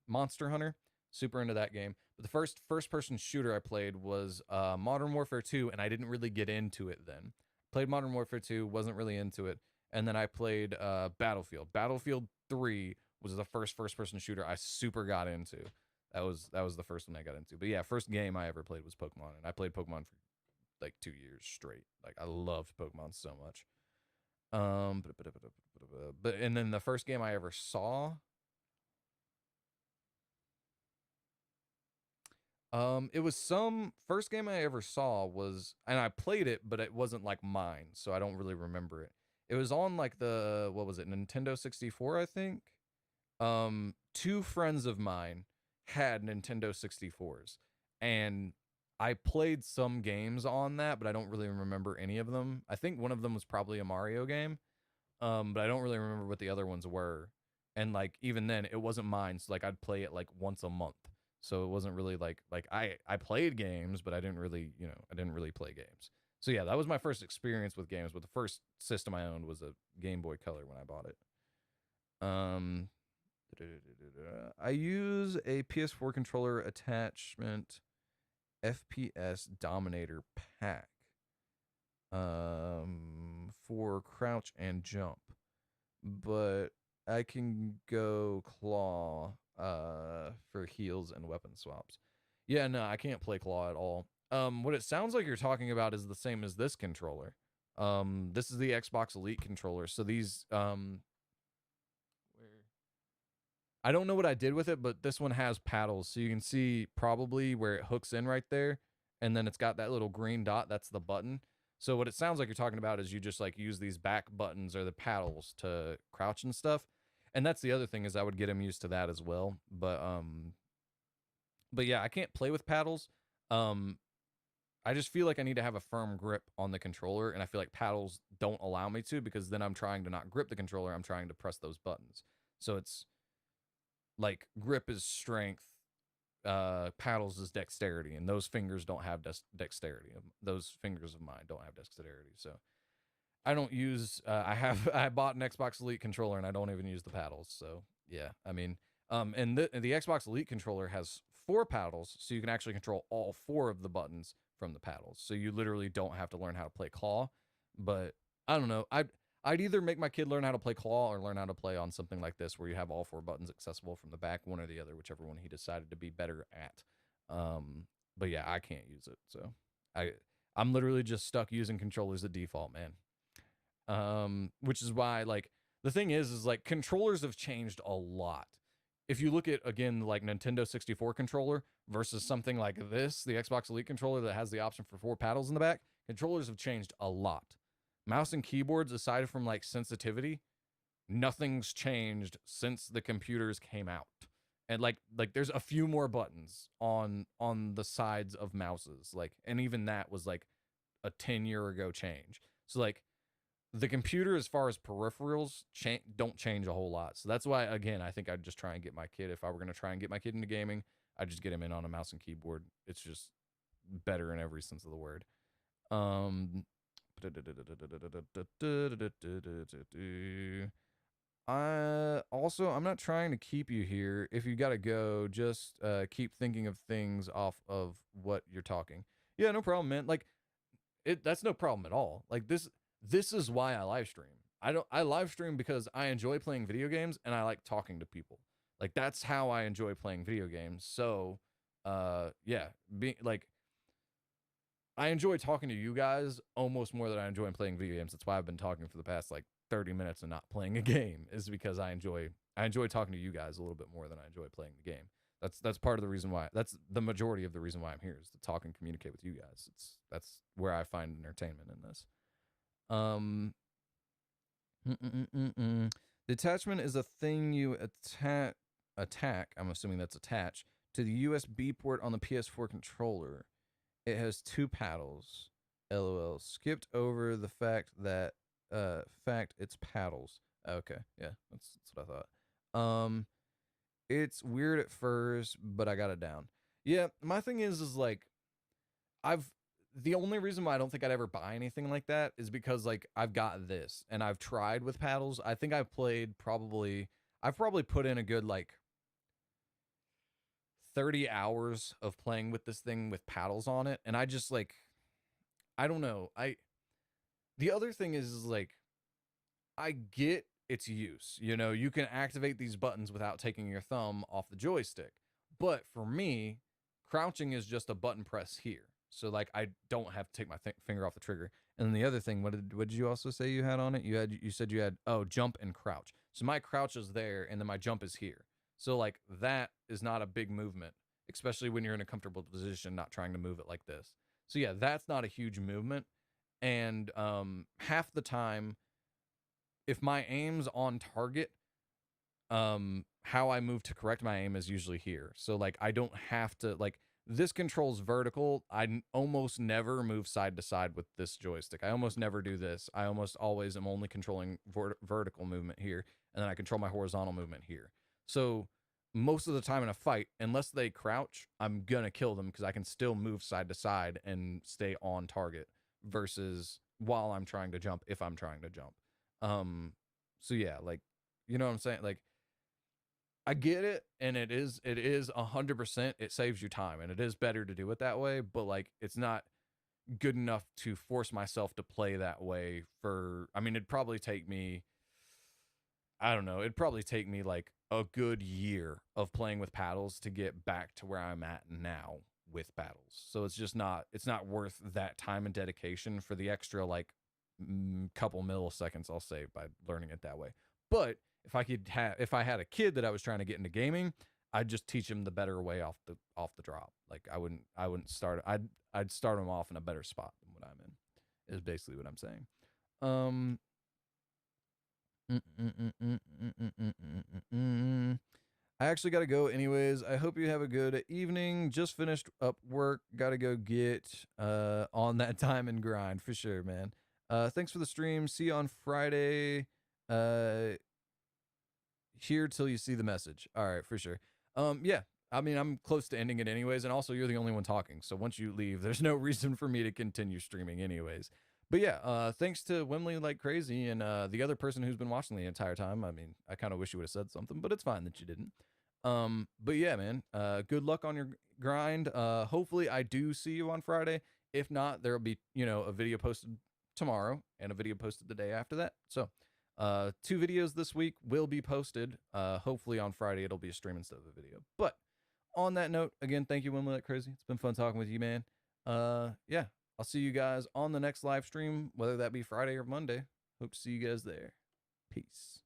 Monster Hunter, super into that game. But the first person shooter I played was Modern Warfare 2, and I didn't really get into it then. Played Modern Warfare 2, wasn't really into it. And then I played Battlefield. Battlefield 3 was the first person shooter I super got into. That was the first one I got into. But yeah, first game I ever played was Pokemon, and I played Pokemon for like 2 years straight. Like I loved Pokemon so much. But and then the first game I ever saw, it was some first game I ever saw was, and I played it, but it wasn't like mine, so I don't really remember it. It was on like the, what was it, Nintendo 64, I think. Two friends of mine had Nintendo 64s, and I played some games on that, but I don't really remember any of them. I think one of them was probably a Mario game. But I don't really remember what the other ones were. And like even then it wasn't mine, so like I'd play it like once a month. So it wasn't really like I played games, but I didn't really, I didn't really play games. So yeah, that was my first experience with games, but the first system I owned was a Game Boy Color when I bought it. Um I use a PS4 controller attachment FPS Dominator pack for crouch and jump, but I can go claw for heals and weapon swaps. Yeah, no, I can't play claw at all. What it sounds like you're talking about is the same as this controller. This is the Xbox Elite controller. So these where I don't know what I did with it, but this one has paddles, so you can see probably where it hooks in right there, and then it's got that little green dot. That's the button. So what it sounds like you're talking about is you just like use these back buttons or the paddles to crouch and stuff. And that's the other thing, is I would get him used to that as well. But yeah, I can't play with paddles. I I just feel like I need to have a firm grip on the controller, and I feel like paddles don't allow me to, because then I'm trying to not grip the controller, I'm trying to press those buttons. So it's like grip is strength, paddles is dexterity, and those fingers don't have dexterity. Those fingers of mine don't have dexterity. So I don't use. I bought an Xbox Elite controller, and I don't even use the paddles. So yeah, I mean, and the Xbox Elite controller has 4 paddles, so you can actually control all 4 of the buttons from the paddles. So you literally don't have to learn how to play claw. But I don't know. I'd either make my kid learn how to play claw or learn how to play on something like this where you have all 4 buttons accessible from the back, one or the other, whichever one he decided to be better at. But yeah, I can't use it. So I'm literally just stuck using controllers at default, man. Which is why, like, the thing is like controllers have changed a lot. If you look at, again, like Nintendo 64 controller versus something like this, the Xbox Elite controller that has the option for 4 paddles in the back, controllers have changed a lot. Mouse and keyboards, aside from like sensitivity, nothing's changed since the computers came out. And like there's a few more buttons on the sides of mouses, like, and even that was like a 10-year ago change. So like the computer, as far as peripherals, don't change a whole lot. So that's why, again, I think I'd just try and get my kid, if I were going to try and get my kid into gaming, I'd just get him in on a mouse and keyboard. It's just better in every sense of the word. I'm not trying to keep you here. If you gotta go, just keep thinking of things off of what you're talking. Yeah, no problem, man. Like, that's no problem at all. Like, this is why I live stream. I live stream because I enjoy playing video games and I like talking to people. Like, that's how I enjoy playing video games. So yeah, being like, I enjoy talking to you guys almost more than I enjoy playing video games. That's why I've been talking for the past like 30 minutes and not playing a game, is because I enjoy talking to you guys a little bit more than I enjoy playing the game. That's part of the reason why. That's the majority of the reason why I'm here, is to talk and communicate with you guys. That's where I find entertainment in this. The attachment is a thing you attack. I'm assuming that's attached to the USB port on the PS4 controller. It has 2 paddles. LOL. Skipped over the fact that it's paddles. Okay, yeah, that's what I thought. It's weird at first, but I got it down. Yeah, my thing is like, the only reason why I don't think I'd ever buy anything like that is because, like, I've got this and I've tried with paddles. I think I've probably put in a good like 30 hours of playing with this thing with paddles on it, and I just like, I don't know. The other thing is like, I get its use. You know, you can activate these buttons without taking your thumb off the joystick. But for me, crouching is just a button press here. So like, I don't have to take my finger off the trigger. And then the other thing, what did you also say you had on it? You said you had, jump and crouch. So my crouch is there and then my jump is here. So like, that is not a big movement, especially when you're in a comfortable position, not trying to move it like this. So yeah, that's not a huge movement. And half the time, if my aim's on target, how I move to correct my aim is usually here. So like, I don't have to, like, this controls vertical. I almost never move side to side with this joystick. I almost never do this. I almost always am only controlling vertical movement here, and then I control my horizontal movement here. So most of the time in a fight, unless they crouch, I'm gonna kill them because I can still move side to side and stay on target, versus while I'm trying to jump, if I'm trying to jump. So yeah, like, you know what I'm saying? Like, I get it, and it is 100%, it saves you time, and it is better to do it that way, but like, it's not good enough to force myself to play that way for, I mean, it'd probably take me, I don't know, it'd probably take me like a good year of playing with paddles to get back to where I'm at now with paddles. So it's just not, it's not worth that time and dedication for the extra like couple milliseconds, I'll say, by learning it that way. But if I had a kid that I was trying to get into gaming, I'd just teach him the better way off the drop. Like, I wouldn't start, I'd start him off in a better spot than what I'm in, is basically what I'm saying. I actually got to go anyways. I hope you have a good evening. Just finished up work. Got to go get on that time and grind for sure, man. Thanks for the stream. See you on Friday. Here till you see the message. All right, for sure. Yeah. I mean, I'm close to ending it anyways, and also you're the only one talking. So once you leave, there's no reason for me to continue streaming anyways. But yeah, thanks to Wimley like crazy and the other person who's been watching the entire time. I mean, I kind of wish you would have said something, but it's fine that you didn't. But yeah, man, good luck on your grind. Hopefully I do see you on Friday. If not, there'll be, a video posted tomorrow and a video posted the day after that. So, 2 videos this week will be posted. Hopefully on Friday it'll be a stream instead of a video. But on that note, again, thank you, Wimley like crazy. It's been fun talking with you, man. Yeah, I'll see you guys on the next live stream, whether that be Friday or Monday. Hope to see you guys there. Peace.